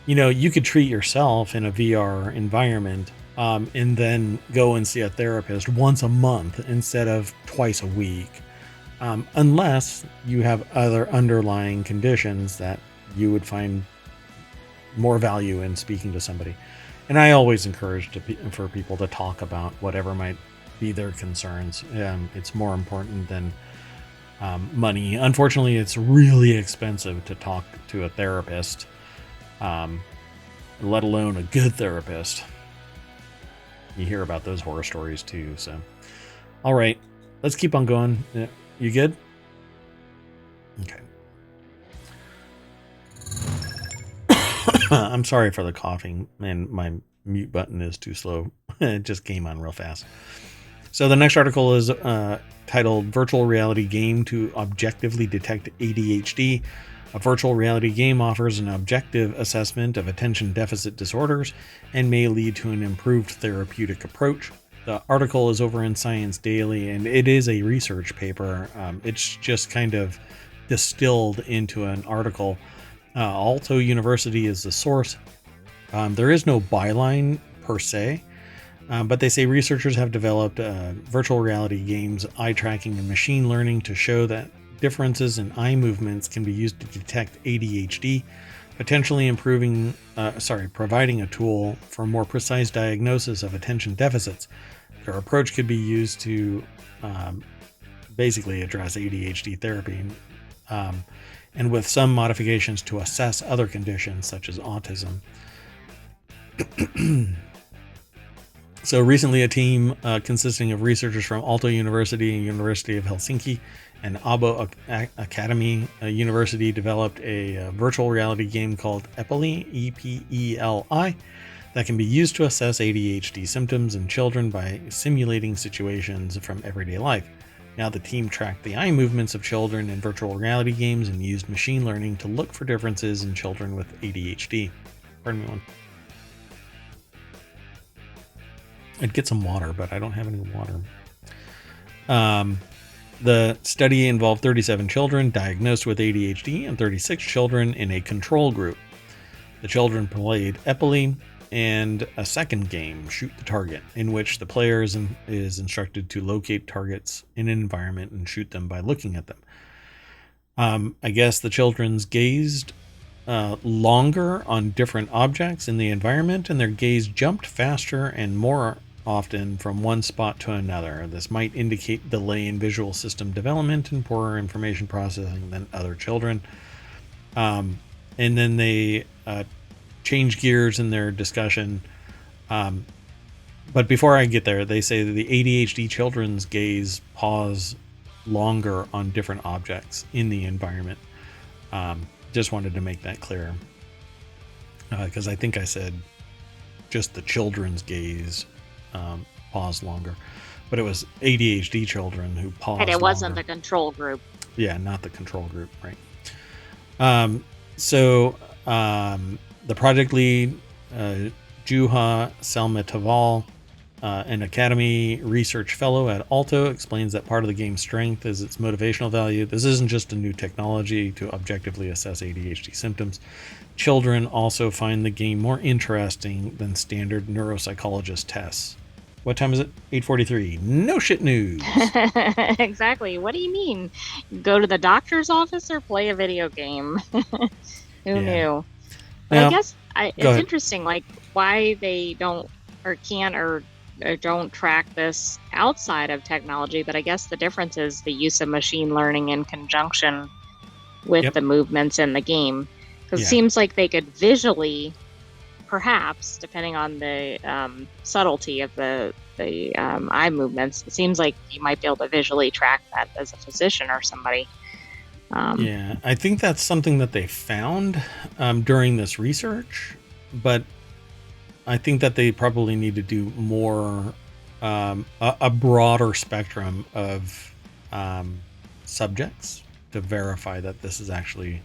S1: You know, you could treat yourself in a VR environment and then go and see a therapist once a month instead of twice a week. Unless you have other underlying conditions that you would find more value in speaking to somebody. And I always encourage for people to talk about whatever might be their concerns. It's more important than money. Unfortunately, it's really expensive to talk to a therapist, let alone a good therapist. You hear about those horror stories too. So, all right, let's keep on going. You good? Okay. I'm sorry for the coughing, and my mute button is too slow. It just came on real fast. So the next article is titled Virtual Reality Game to Objectively Detect ADHD. A virtual reality game offers an objective assessment of attention deficit disorders and may lead to an improved therapeutic approach. The article is over in Science Daily, and it is a research paper. It's just kind of distilled into an article. Alto University is the source. There is no byline per se, but they say researchers have developed virtual reality games, eye tracking, and machine learning to show that differences in eye movements can be used to detect ADHD, potentially providing a tool for more precise diagnosis of attention deficits. their approach could be used to basically address ADHD therapy, and with some modifications to assess other conditions such as autism. So recently, a team consisting of researchers from Aalto University and University of Helsinki and Abo Academy University developed a virtual reality game called Epeli, E-P-E-L-I, that can be used to assess ADHD symptoms in children by simulating situations from everyday life. Now the team tracked the eye movements of children in virtual reality games and used machine learning to look for differences in children with ADHD. Pardon me one. I'd get some water, but I don't have any water. The study involved 37 children diagnosed with ADHD and 36 children in a control group. The children played Epeli and a second game, Shoot the Target, in which the player is instructed to locate targets in an environment and shoot them by looking at them. I guess the children's gazed longer on different objects in the environment, and their gaze jumped faster and more often from one spot to another. This might indicate delay in visual system development and poorer information processing than other children. And then they change gears in their discussion. But before I get there, they say that the ADHD children's gaze pause longer on different objects in the environment. Just wanted to make that clear. Because I think I said just the children's gaze pause longer. But it was ADHD children who paused.
S2: And it wasn't
S1: longer.
S2: the control group.
S1: Yeah, not the control group, right. So the project lead, Juha Salmetaval, an Academy research fellow at Aalto, explains that part of the game's strength is its motivational value. This isn't just a new technology to objectively assess ADHD symptoms. Children also find the game more interesting than standard neuropsychologist tests. What time is it? 8:43. No shit news.
S2: Exactly. What do you mean? Go to the doctor's office or play a video game? Who knew? But
S1: Now,
S2: I guess it's
S1: ahead.
S2: interesting, like why they don't or can't or don't track this outside of technology. But I guess the difference is the use of machine learning in conjunction with the movements in the game. Because it seems like they could visually, perhaps, depending on the subtlety of the eye movements, it seems like you might be able to visually track that as a physician or somebody.
S1: Yeah, I think that's something that they found during this research, but I think that they probably need to do more, a broader spectrum of subjects to verify that this is actually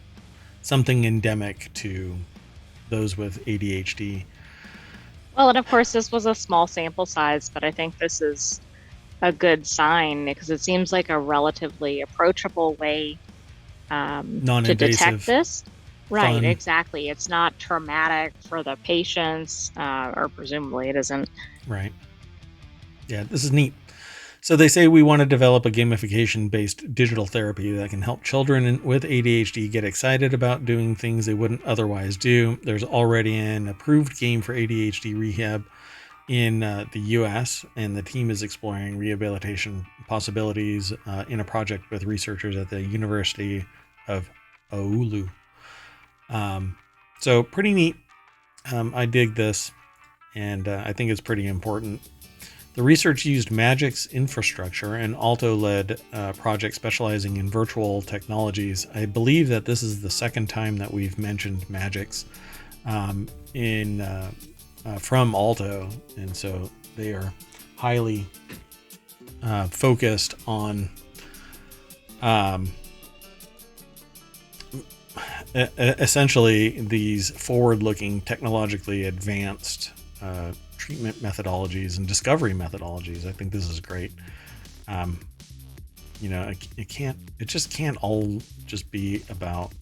S1: something endemic to those with ADHD.
S2: Well, and of course, this was a small sample size, but I think this is a good sign because it seems like a relatively approachable way to detect this. Right,
S1: fun.
S2: Exactly. It's not traumatic for the patients, or presumably it isn't.
S1: Right. Yeah, this is neat. So they say we want to develop a gamification-based digital therapy that can help children with ADHD get excited about doing things they wouldn't otherwise do. There's already an approved game for ADHD rehab in the US, and the team is exploring rehabilitation possibilities in a project with researchers at the University of Oulu. So pretty neat. I dig this, and I think it's pretty important. The research used Magic's infrastructure, an Aalto-led project specializing in virtual technologies. I believe that this is the second time that we've mentioned Magic's from Aalto, and so they are highly focused on essentially these forward-looking, technologically advanced treatment methodologies and discovery methodologies. I think this is great. It just can't all just be about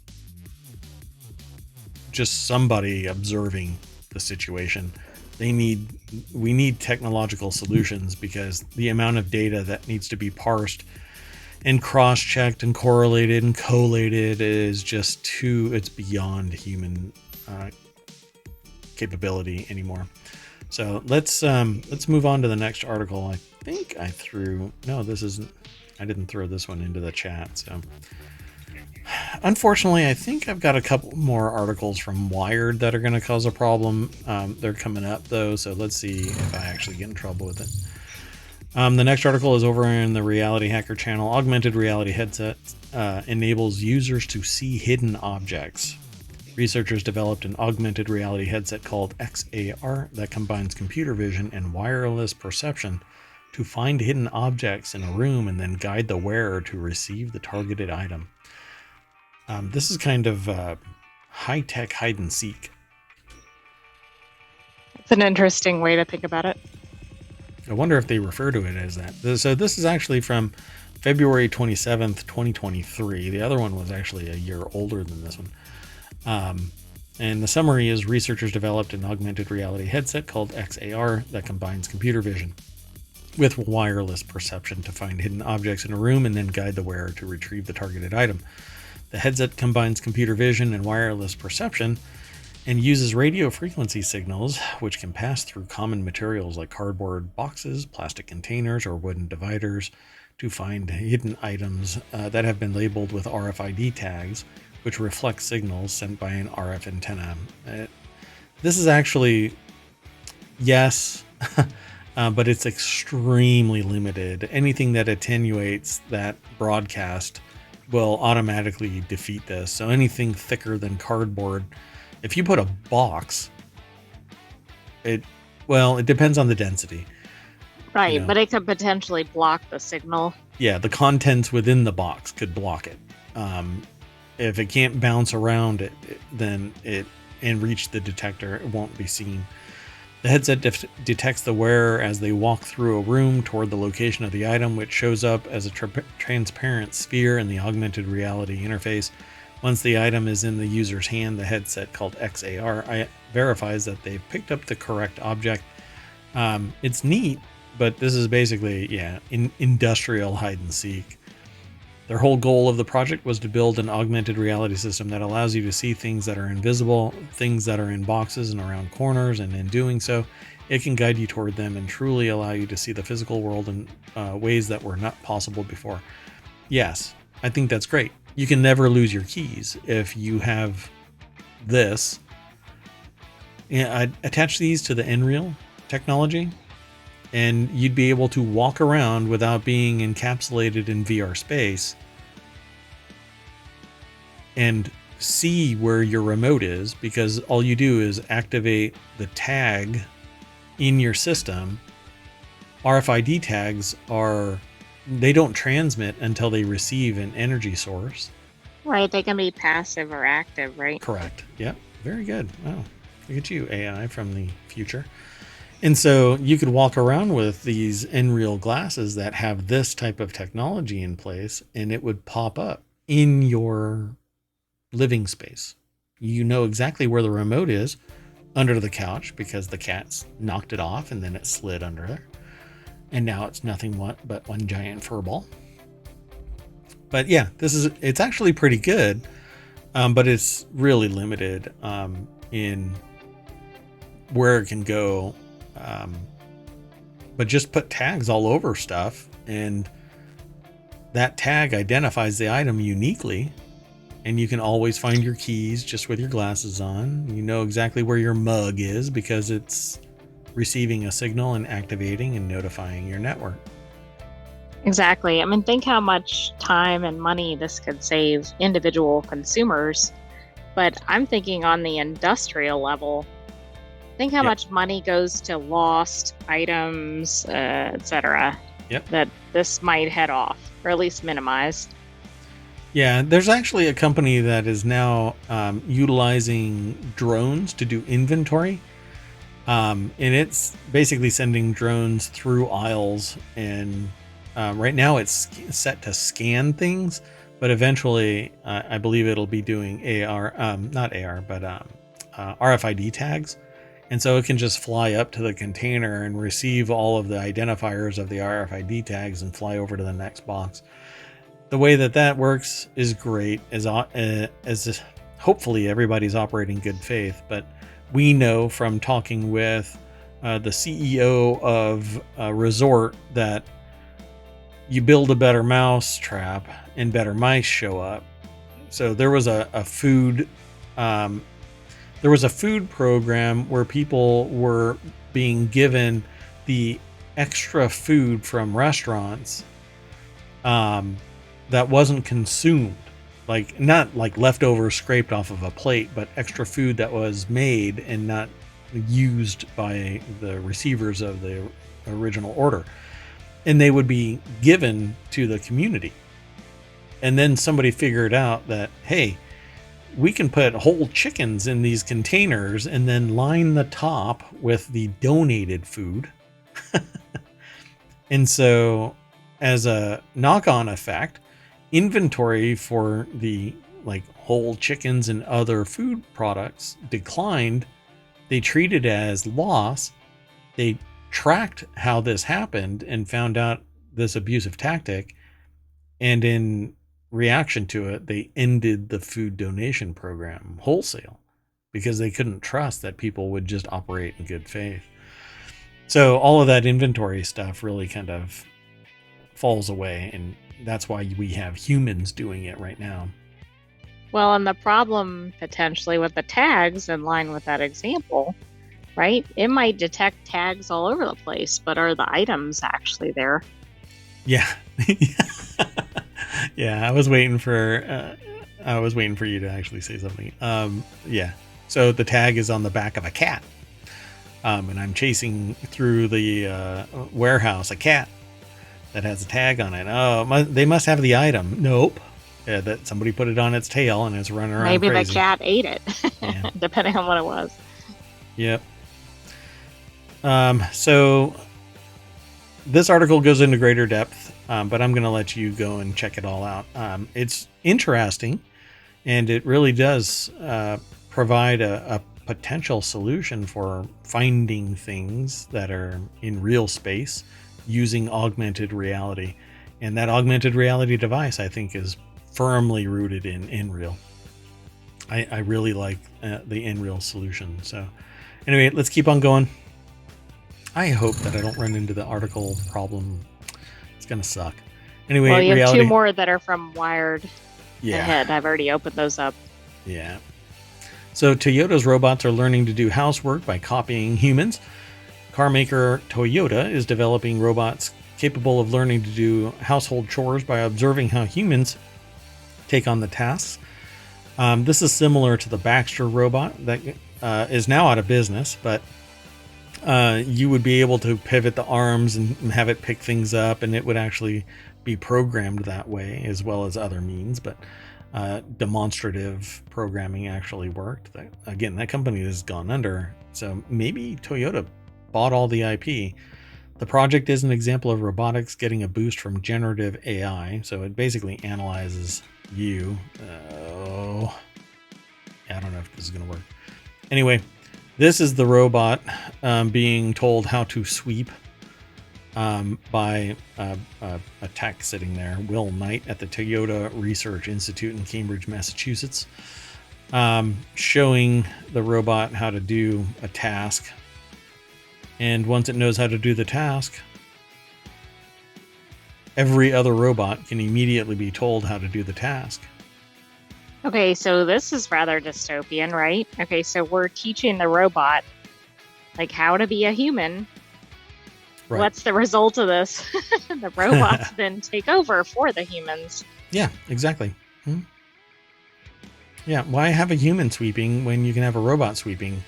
S1: just somebody observing the situation. We need technological solutions because the amount of data that needs to be parsed and cross-checked and correlated and collated is just it's beyond human capability anymore. So let's move on to the next article. I think I didn't throw this one into the chat. So unfortunately, I think I've got a couple more articles from Wired that are going to cause a problem. They're coming up though, so let's see if I actually get in trouble with it. The next article is over in the Reality Hacker channel. Augmented reality headset enables users to see hidden objects. Researchers developed an augmented reality headset called XAR that combines computer vision and wireless perception to find hidden objects in a room and then guide the wearer to receive the targeted item. This is kind of high-tech hide and seek.
S2: It's an interesting way to think about it.
S1: I wonder if they refer to it as that. So this is actually from February 27th, 2023. The other one was actually a year older than this one. And the summary is researchers developed an augmented reality headset called XAR that combines computer vision with wireless perception to find hidden objects in a room and then guide the wearer to retrieve the targeted item. The headset combines computer vision and wireless perception and uses radio frequency signals, which can pass through common materials like cardboard boxes, plastic containers, or wooden dividers to find hidden items that have been labeled with RFID tags, which reflect signals sent by an RF antenna. This is actually, yes, but it's extremely limited. Anything that attenuates that broadcast will automatically defeat this. So anything thicker than cardboard, if you put a box, it depends on the density.
S2: Right,
S1: You know?
S2: but it could potentially block the signal.
S1: Yeah, the contents within the box could block it. If it can't bounce around it, and reach the detector, it won't be seen. The headset detects the wearer as they walk through a room toward the location of the item, which shows up as a transparent sphere in the augmented reality interface. Once the item is in the user's hand, the headset called XAR verifies that they've picked up the correct object. It's neat, but this is basically, industrial hide and seek. Their whole goal of the project was to build an augmented reality system that allows you to see things that are invisible, things that are in boxes and around corners, and in doing so, it can guide you toward them and truly allow you to see the physical world in ways that were not possible before. Yes, I think that's great. You can never lose your keys if you have this. I'd attach these to the xReal technology, and you'd be able to walk around without being encapsulated in VR space and see where your remote is, because all you do is activate the tag in your system. RFID tags they don't transmit until they receive an energy source.
S2: Right, they can be passive or active, right?
S1: Correct. Yep. Very good. Wow. Look at you, AI from the future. And so you could walk around with these xReal glasses that have this type of technology in place, and it would pop up in your living space. You know exactly where the remote is, under the couch, because the cat's knocked it off and then it slid under there. And now it's nothing but one giant fur ball. But yeah, it's actually pretty good, but it's really limited in where it can go. But just put tags all over stuff, and that tag identifies the item uniquely, and you can always find your keys just with your glasses on. You know exactly where your mug is because it's receiving a signal and activating and notifying your network.
S2: Exactly. I mean, think how much time and money this could save individual consumers. But I'm thinking on the industrial level, think how much money goes to lost items, etc. That this might head off, or at least minimize.
S1: Yeah, there's actually a company that is now utilizing drones to do inventory. And it's basically sending drones through aisles, and right now it's set to scan things, but eventually I believe it'll be doing RFID tags. And so it can just fly up to the container and receive all of the identifiers of the RFID tags and fly over to the next box. The way that works is great, as hopefully everybody's operating good faith, but we know from talking with the CEO of a resort that you build a better mouse trap and better mice show up. So there was a food program where people were being given the extra food from restaurants that wasn't consumed, like not like leftovers scraped off of a plate, but extra food that was made and not used by the receivers of the original order, and they would be given to the community. And then somebody figured out that, hey, we can put whole chickens in these containers and then line the top with the donated food. And so as a knock-on effect, inventory for the like whole chickens and other food products declined. They treated it as loss. They tracked how this happened and found out this abusive tactic. And in reaction to it, they ended the food donation program wholesale because they couldn't trust that people would just operate in good faith. So all of that inventory stuff really kind of falls away, and that's why we have humans doing it right now.
S2: Well, and the problem potentially with the tags, in line with that example, right? It might detect tags all over the place, but are the items actually there?
S1: Yeah. Yeah, I was waiting for you to actually say something. Yeah. So the tag is on the back of a cat. And I'm chasing through the warehouse a cat that has a tag on it. Oh, they must have the item. Nope. Yeah, that somebody put it on its tail and it's running around
S2: Maybe
S1: crazy.
S2: the cat ate it,
S1: Yeah.
S2: depending on what it was.
S1: Yep. So this article goes into greater depth, but I'm going to let you go and check it all out. It's interesting, and it really does provide a potential solution for finding things that are in real space using augmented reality. And that augmented reality device, I think, is firmly rooted in nReal. I really like the nReal solution. So anyway, let's keep on going. I hope that I don't run into the article problem. It's going to suck. Anyway,
S2: well, you
S1: reality.
S2: have 2 more that are from Wired Ahead. I've already opened those up.
S1: Yeah. So Toyota's robots are learning to do housework by copying humans. Car maker Toyota is developing robots capable of learning to do household chores by observing how humans take on the tasks. This is similar to the Baxter robot that is now out of business, but you would be able to pivot the arms and have it pick things up, and it would actually be programmed that way, as well as other means. But demonstrative programming actually worked. That company has gone under, so maybe Toyota bought all the IP. The project is an example of robotics getting a boost from generative AI, so it basically analyzes you. I don't know if this is going to work. Anyway, this is the robot being told how to sweep by a tech sitting there, Will Knight at the Toyota Research Institute in Cambridge, Massachusetts, showing the robot how to do a task. And once it knows how to do the task, every other robot can immediately be told how to do the task.
S2: Okay, so this is rather dystopian, right? Okay, so we're teaching the robot like how to be a human. Right. What's the result of this? The robots then take over for the humans.
S1: Yeah, exactly. Yeah, why have a human sweeping when you can have a robot sweeping?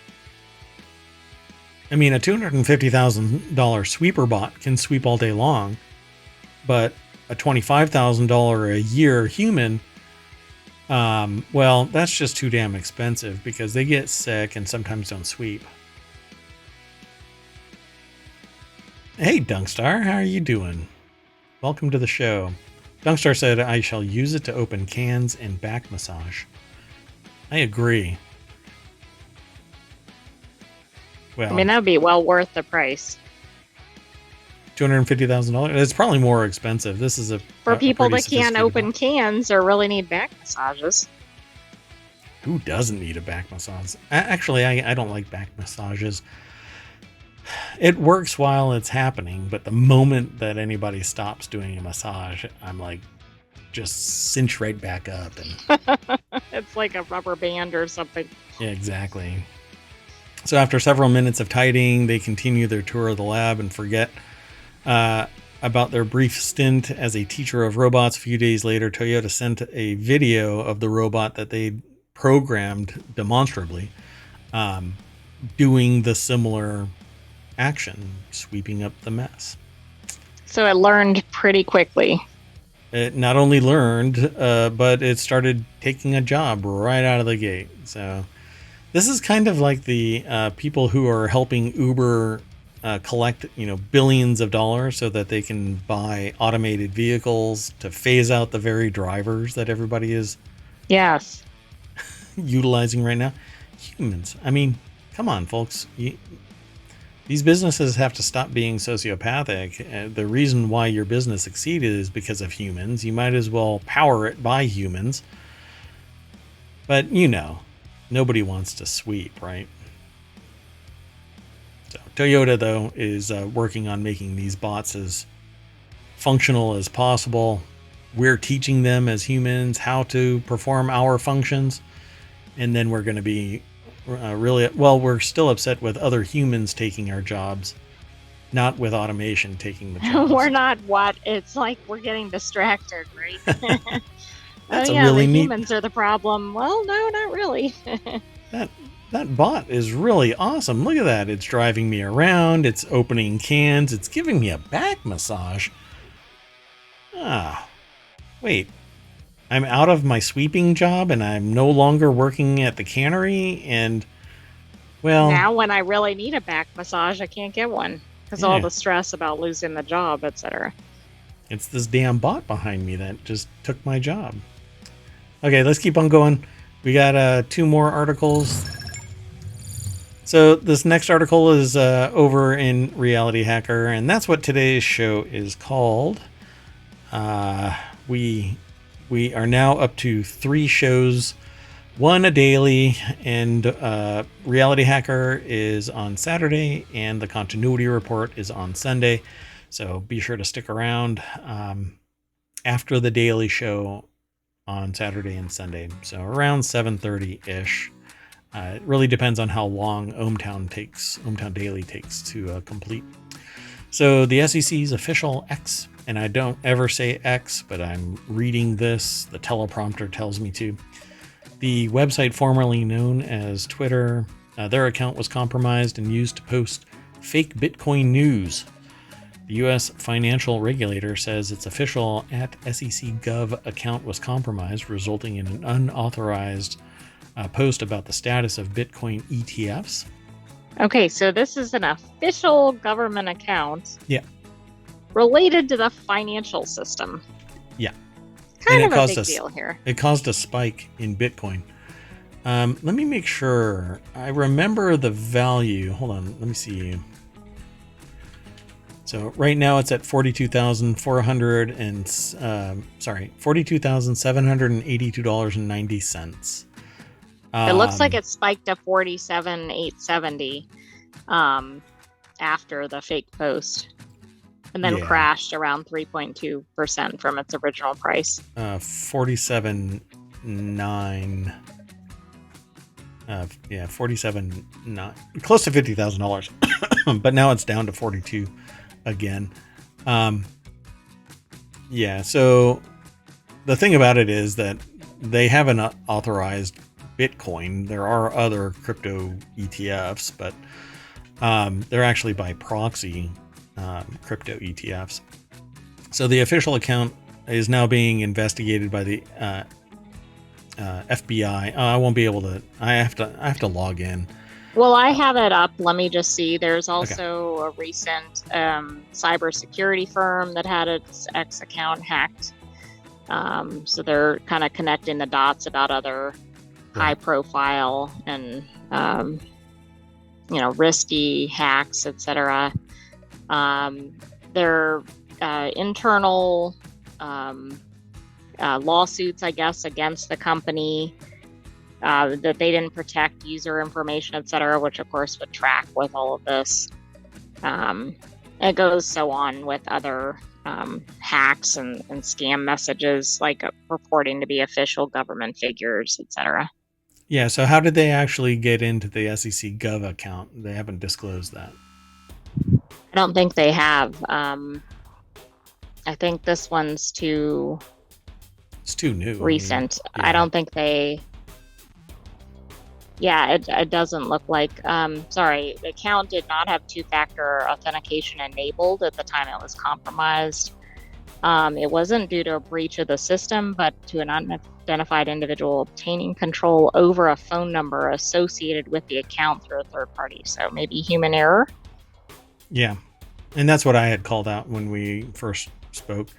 S1: I mean, a $250,000 sweeper bot can sweep all day long, but a $25,000 a year human, well, that's just too damn expensive because they get sick and sometimes don't sweep. Hey, Dunkstar, how are you doing? Welcome to the show. Dunkstar said, I shall use it to open cans and back massage. I agree. Well,
S2: I mean, that would be well worth the price.
S1: $250,000? It's probably more expensive. This is
S2: for people that can't open cans or really need back massages.
S1: Who doesn't need a back massage? Actually, I don't like back massages. It works while it's happening, but the moment that anybody stops doing a massage, I'm like, just cinch right back up. And
S2: It's like a rubber band or something.
S1: yeah, exactly. So after several minutes of tidying, they continue their tour of the lab and forget about their brief stint as a teacher of robots. A few days later, Toyota sent a video of the robot that they programmed demonstrably doing the similar action, sweeping up the mess.
S2: So it learned pretty quickly.
S1: It not only learned, but it started taking a job right out of the gate. So this is kind of like the people who are helping Uber collect, billions of dollars so that they can buy automated vehicles to phase out the very drivers that everybody is
S2: Yes.
S1: utilizing right now. Humans. I mean, come on, folks. These businesses have to stop being sociopathic. The reason why your business succeeded is because of humans. You might as well power it by humans. But, nobody wants to sweep, right? So Toyota, though, is working on making these bots as functional as possible. We're teaching them as humans how to perform our functions. And then we're going to be we're still upset with other humans taking our jobs, not with automation taking the jobs.
S2: We're not what? It's like we're getting distracted, right?
S1: That's
S2: the humans are the problem. Well, no, not really.
S1: That bot is really awesome. Look at that. It's driving me around. It's opening cans. It's giving me a back massage. Wait. I'm out of my sweeping job and I'm no longer working at the cannery. And, well,
S2: now when I really need a back massage, I can't get one because all the stress about losing the job, etc.
S1: It's this damn bot behind me that just took my job. Okay, let's keep on going. We got 2 more articles. So this next article is over in Reality Hacker, and that's what today's show is called. We are now up to 3 shows, 1 a daily, and Reality Hacker is on Saturday, and the Continuity Report is on Sunday. So be sure to stick around after the daily show on Saturday and Sunday. So around 7:30-ish. It really depends on how long ohmTown Daily takes to complete. So the SEC's official X, and I don't ever say X, but I'm reading this. The teleprompter tells me to. The website formerly known as Twitter, their account was compromised and used to post fake Bitcoin news. The U.S. financial regulator says its official @SEC.gov account was compromised, resulting in an unauthorized post about the status of Bitcoin ETFs.
S2: Okay, so this is an official government account.
S1: Yeah.
S2: Related to the financial system.
S1: Yeah.
S2: Kind of a big deal here.
S1: It caused a spike in Bitcoin. Let me make sure. I remember the value. Hold on. Let me see. So right now it's at $42,782.90.
S2: It looks like it spiked to 47,870 after the fake post, and then crashed around 3.2% from its original price.
S1: 47.9. 47.9, close to $50,000, but now it's down to 42 again. So the thing about it is that they haven't authorized Bitcoin. There are other crypto ETFs, but they're actually by proxy crypto ETFs. So the official account is now being investigated by the FBI. I won't be able to. I have to log in.
S2: Well, I have it up. Let me just see. There's also a recent cybersecurity firm that had its X account hacked. So they're kind of connecting the dots about other high-profile and risky hacks, etc. Their internal lawsuits, I guess, against the company that they didn't protect user information, etc., which of course would track with all of this. It goes so on with other hacks and scam messages, like purporting to be official government figures, etc.
S1: Yeah, so how did they actually get into the SEC Gov account? They haven't disclosed that.
S2: I don't think they have. I think this one's too...
S1: It's too new.
S2: recent.
S1: I mean, yeah.
S2: I don't think they... Yeah, it doesn't look like... sorry, the account did not have two-factor authentication enabled at the time it was compromised. It wasn't due to a breach of the system, but to an unidentified individual obtaining control over a phone number associated with the account through a third party. So maybe human error?
S1: Yeah. And that's what I had called out when we first spoke.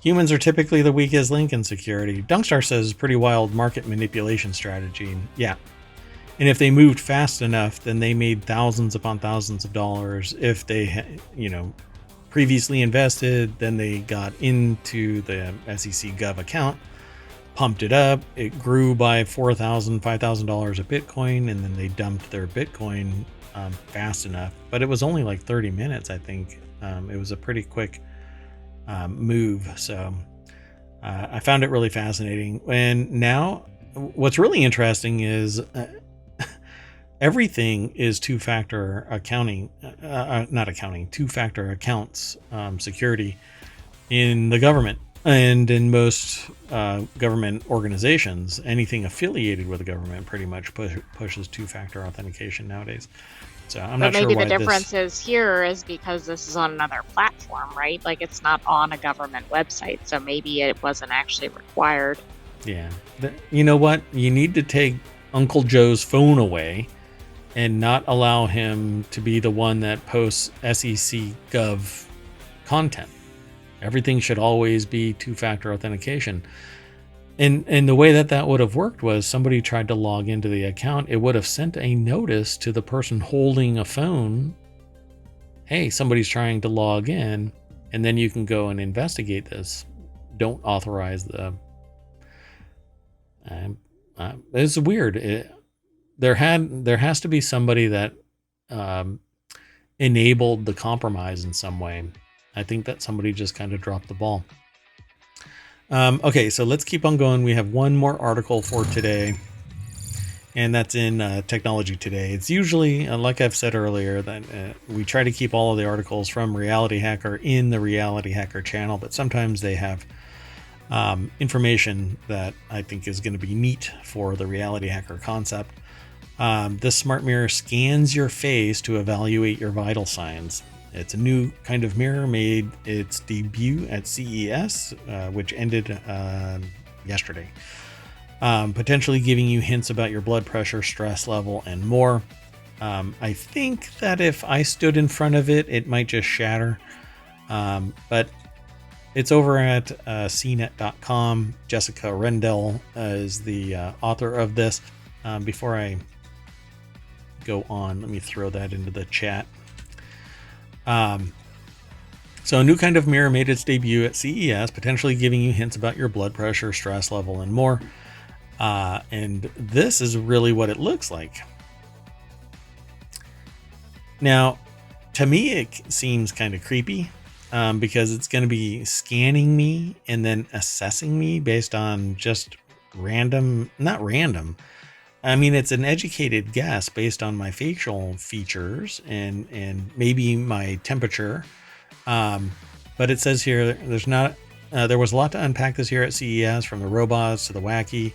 S1: Humans are typically the weakest link in security. Dunkstar says pretty wild market manipulation strategy. Yeah. And if they moved fast enough, then they made thousands upon thousands of dollars. If they, previously invested, then they got into the SEC Gov account, pumped it up. It grew by $4,000, $5,000 a Bitcoin, and then they dumped their Bitcoin fast enough. But it was only like 30 minutes, I think. It was a pretty quick move. So I found it really fascinating. And now what's really interesting is everything is two-factor accounting, two-factor accounts security in the government and in most government organizations. Anything affiliated with the government pretty much pushes two-factor authentication nowadays. So I'm not sure why
S2: maybe the difference is here is because this is on another platform, right? Like it's not on a government website, so maybe it wasn't actually required.
S1: Yeah. You know what? You need to take Uncle Joe's phone away and not allow him to be the one that posts SEC Gov content. Everything should always be two-factor authentication. And the way that would have worked was somebody tried to log into the account. It would have sent a notice to the person holding a phone. Hey, somebody's trying to log in. And then you can go and investigate this. Don't authorize the... it's weird. There has to be somebody that enabled the compromise in some way. I think that somebody just kind of dropped the ball. Okay, so let's keep on going. We have one more article for today, and that's in Technology Today. It's usually, like I've said earlier, that we try to keep all of the articles from Reality Hacker in the Reality Hacker channel, but sometimes they have information that I think is going to be neat for the Reality Hacker concept. This smart mirror scans your face to evaluate your vital signs. It's a new kind of mirror, made its debut at CES, which ended yesterday. Potentially giving you hints about your blood pressure, stress level, and more. I think that if I stood in front of it, it might just shatter. But it's over at cnet.com. Jessica Rendell is the author of this. Before I go on, let me throw that into the chat. So a new kind of mirror made its debut at CES, potentially giving you hints about your blood pressure, stress level, and more. And this is really what it looks like. Now, to me, it seems kind of creepy because it's going to be scanning me and then assessing me based on just not random. I mean, it's an educated guess based on my facial features and maybe my temperature. But it says here, there was a lot to unpack this year at CES, from the robots to the wacky,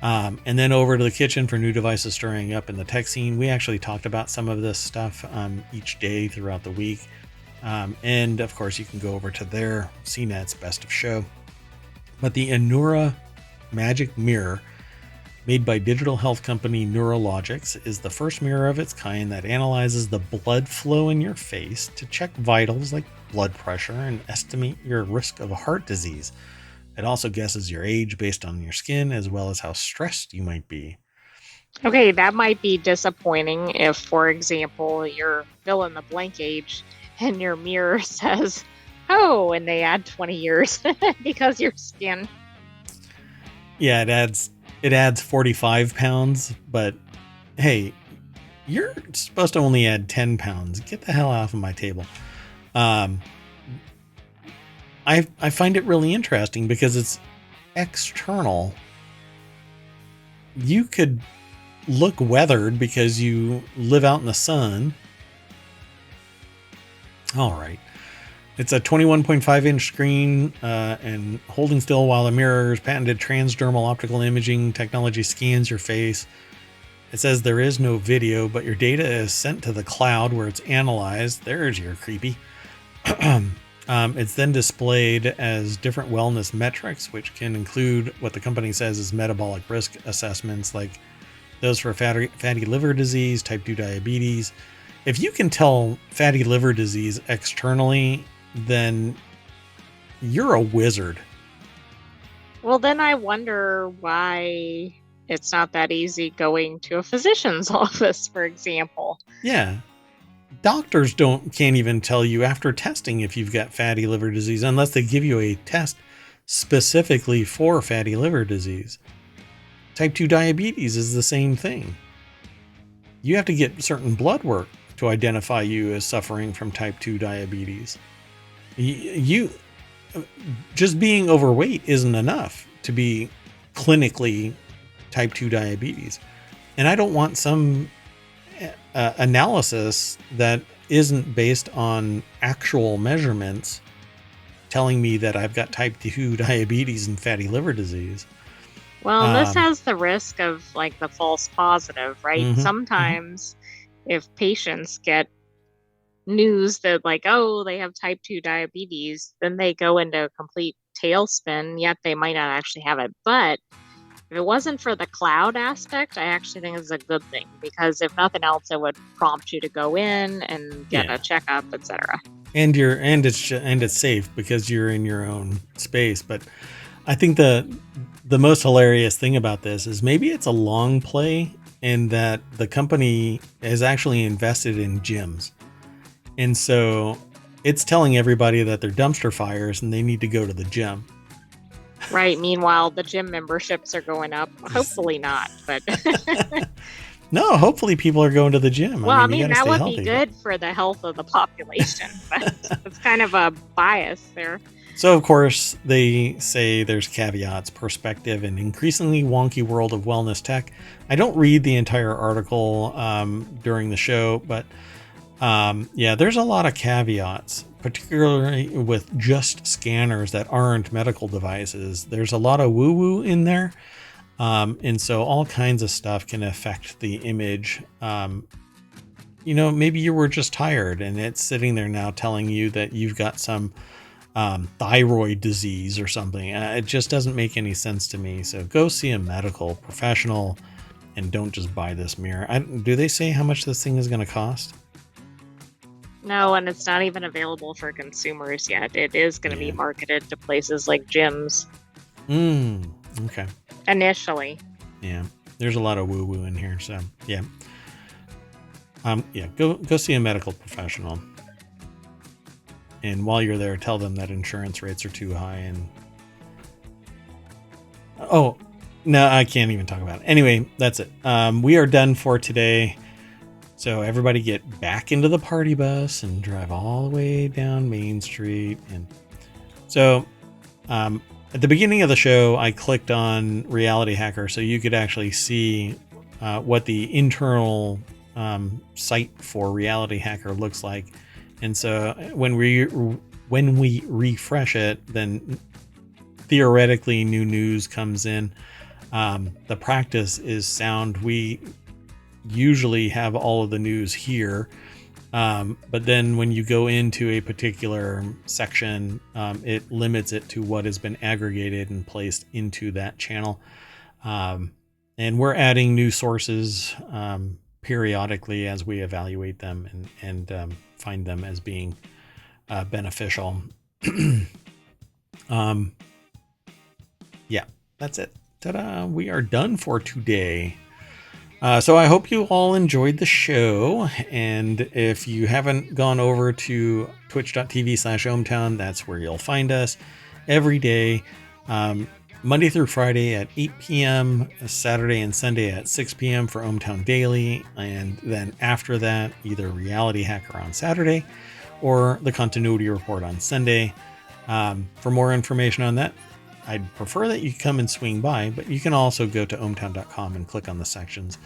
S1: and then over to the kitchen for new devices stirring up in the tech scene. We actually talked about some of this stuff each day throughout the week. And of course, you can go over to their CNET's Best of Show. But the Anura Magic Mirror, made by digital health company Neurologics, is the first mirror of its kind that analyzes the blood flow in your face to check vitals like blood pressure and estimate your risk of heart disease. It also guesses your age based on your skin, as well as how stressed you might be.
S2: Okay, that might be disappointing if, for example, you're fill in the blank age and your mirror says, oh, and they add 20 years because your skin.
S1: Yeah, it adds it adds 45 pounds, but hey, you're supposed to only add 10 pounds. Get the hell off of my table. I find it really interesting because it's external. You could look weathered because you live out in the sun. All right. It's a 21.5 inch screen and holding still while the mirror's patented transdermal optical imaging technology scans your face. It says there is no video, but your data is sent to the cloud where it's analyzed. There's your creepy. It's then displayed as different wellness metrics, which can include what the company says is metabolic risk assessments, like those for fatty liver disease, type 2 diabetes. If you can tell fatty liver disease externally, then you're a wizard.
S2: Well, then I wonder why it's not that easy going to a physician's office, for example.
S1: Yeah. Doctors can't even tell you after testing if you've got fatty liver disease unless they give you a test specifically for fatty liver disease. Type 2 diabetes is the same thing. You have to get certain blood work to identify you as suffering from type 2 diabetes. You just being overweight isn't enough to be clinically type 2 diabetes. And I don't want some analysis that isn't based on actual measurements telling me that I've got type 2 diabetes and fatty liver disease.
S2: Well, this has the risk of like the false positive, right?
S1: Mm-hmm,
S2: Sometimes if patients get news that like, oh, they have type 2 diabetes, then they go into a complete tailspin, yet they might not actually have it. But if it wasn't for the cloud aspect, I actually think it's a good thing, because if nothing else, it would prompt you to go in and get a checkup, etc.
S1: And it's safe because you're in your own space. But I think the most hilarious thing about this is maybe it's a long play in that the company is actually invested in gyms. And so it's telling everybody that they're dumpster fires and they need to go to the gym.
S2: Right. Meanwhile, the gym memberships are going up. Hopefully not, but
S1: no, hopefully people are going to the gym.
S2: Well, I mean that would
S1: healthy,
S2: be good for the health of the population, but it's kind of a bias there.
S1: So, of course, they say there's caveats, perspective, and increasingly wonky world of wellness tech. I don't read the entire article during the show, but there's a lot of caveats, particularly with just scanners that aren't medical devices. There's a lot of woo-woo in there. And so all kinds of stuff can affect the image. Maybe you were just tired and it's sitting there now telling you that you've got some thyroid disease or something. It just doesn't make any sense to me. So go see a medical professional and don't just buy this mirror. Do they say how much this thing is going to cost?
S2: No, and it's not even available for consumers yet. It is going to be marketed to places like gyms.
S1: Okay.
S2: Initially.
S1: Yeah. There's a lot of woo-woo in here. So, yeah. Go see a medical professional. And while you're there, tell them that insurance rates are too high. And oh, no, I can't even talk about it. Anyway, that's it. We are done for today. So everybody get back into the party bus and drive all the way down Main Street. And so at the beginning of the show, I clicked on Reality Hacker so you could actually see what the internal site for Reality Hacker looks like. And so when we refresh it, then theoretically new news comes in. The practice is sound. We usually have all of the news here, but then when you go into a particular section, it limits it to what has been aggregated and placed into that channel. And we're adding new sources periodically as we evaluate them and find them as being beneficial. That's it. Ta-da! We are done for today. So I hope you all enjoyed the show. And if you haven't gone over to twitch.tv/ohmtown, that's where you'll find us every day. Monday through Friday at 8 p.m., Saturday and Sunday at 6 p.m. for ohmTown Daily, and then after that, either Reality Hacker on Saturday or the Continuity Report on Sunday. For more information on that, I'd prefer that you come and swing by, but you can also go to ohmtown.com and click on the sections.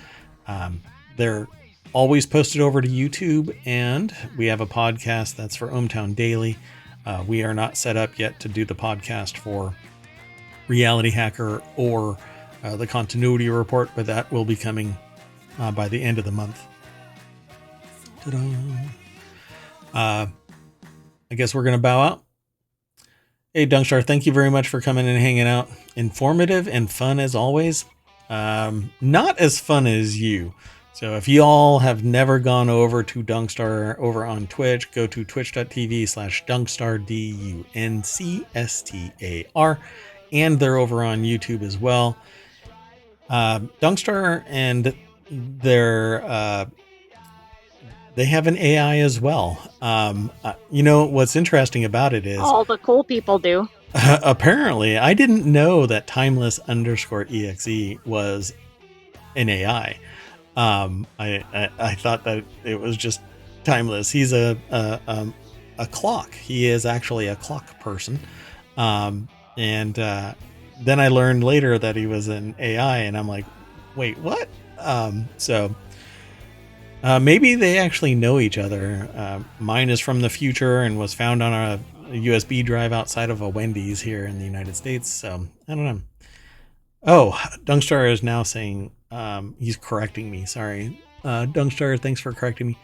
S1: They're always posted over to YouTube, and we have a podcast that's for ohmTown Daily. We are not set up yet to do the podcast for Reality Hacker or the Continuity Report, but that will be coming by the end of the month. Ta-da! I guess we're going to bow out. Hey, Dunkstar, thank you very much for coming and hanging out. Informative and fun as always. Not as fun as you. So if you all have never gone over to Dunkstar over on Twitch, go to twitch.tv/Dunkstar, DUNCSTAR. And they're over on YouTube as well. Dunkstar and they have an AI as well. What's interesting about it is
S2: all the cool people do.
S1: Apparently, I didn't know that timeless_exe was an AI. I thought that it was just timeless. He's a clock. He is actually a clock person. And then I learned later that he was an AI, and I'm like, wait, what? Maybe they actually know each other. Mine is from the future and was found on a USB drive outside of a Wendy's here in the United States. So I don't know. Oh, Dunkstar is now saying, he's correcting me. Sorry. Dunkstar, thanks for correcting me.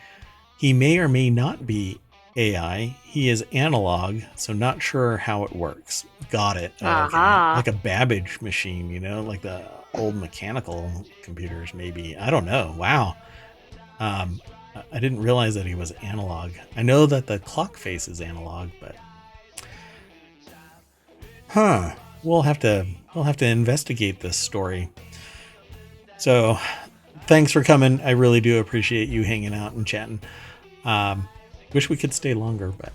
S1: He may or may not be AI. He is analog, so not sure how it works. Got it. Okay. Like a Babbage machine, like the old mechanical computers, maybe. I don't know. Wow. I didn't realize that he was analog. I know that the clock face is analog, but we'll have to investigate this story. So thanks for coming. I really do appreciate you hanging out and chatting. Wish we could stay longer, but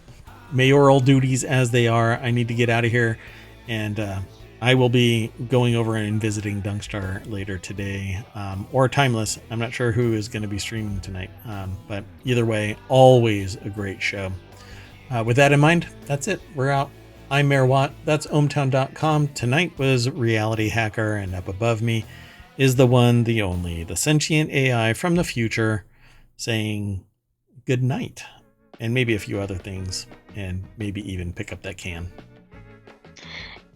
S1: mayoral duties as they are, I need to get out of here, and I will be going over and visiting Dunkstar later today, or Timeless. I'm not sure who is going to be streaming tonight, but either way, always a great show. With that in mind, that's it. We're out. I'm Mayor Watt. That's ohmtown.com. Tonight was Reality Hacker, and up above me is the one, the only, the sentient AI from the future saying good night. And maybe a few other things, and maybe even pick up that can.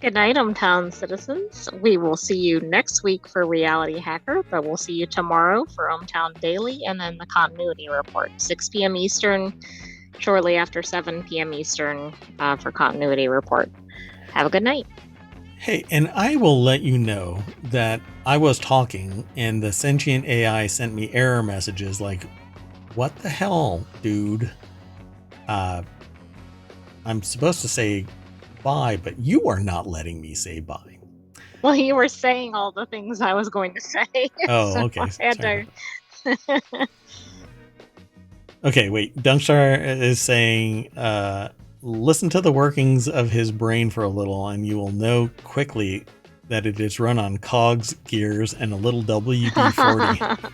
S2: Good night, ohmTown citizens. We will see you next week for Reality Hacker, but we'll see you tomorrow for ohmTown Daily and then the Continuity Report, 6 p.m. Eastern, shortly after 7 p.m. Eastern for Continuity Report. Have a good night.
S1: Hey, and I will let you know that I was talking and the sentient AI sent me error messages like, what the hell, dude? I'm supposed to say bye, but you are not letting me say bye.
S2: Well, you were saying all the things I was going to say.
S1: Oh, okay. Okay, wait. Dunkstar is saying, listen to the workings of his brain for a little, and you will know quickly that it is run on cogs, gears, and a little WD-40.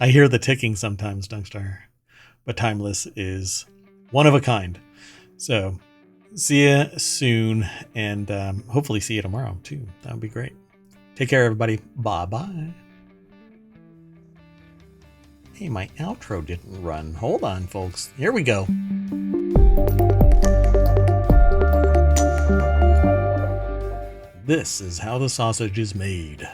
S1: I hear the ticking sometimes, Dunkstar. But Timeless is one of a kind. So, see you soon, and hopefully see you tomorrow, too. That would be great. Take care, everybody. Bye-bye. Hey, my outro didn't run. Hold on, folks. Here we go. This is how the sausage is made.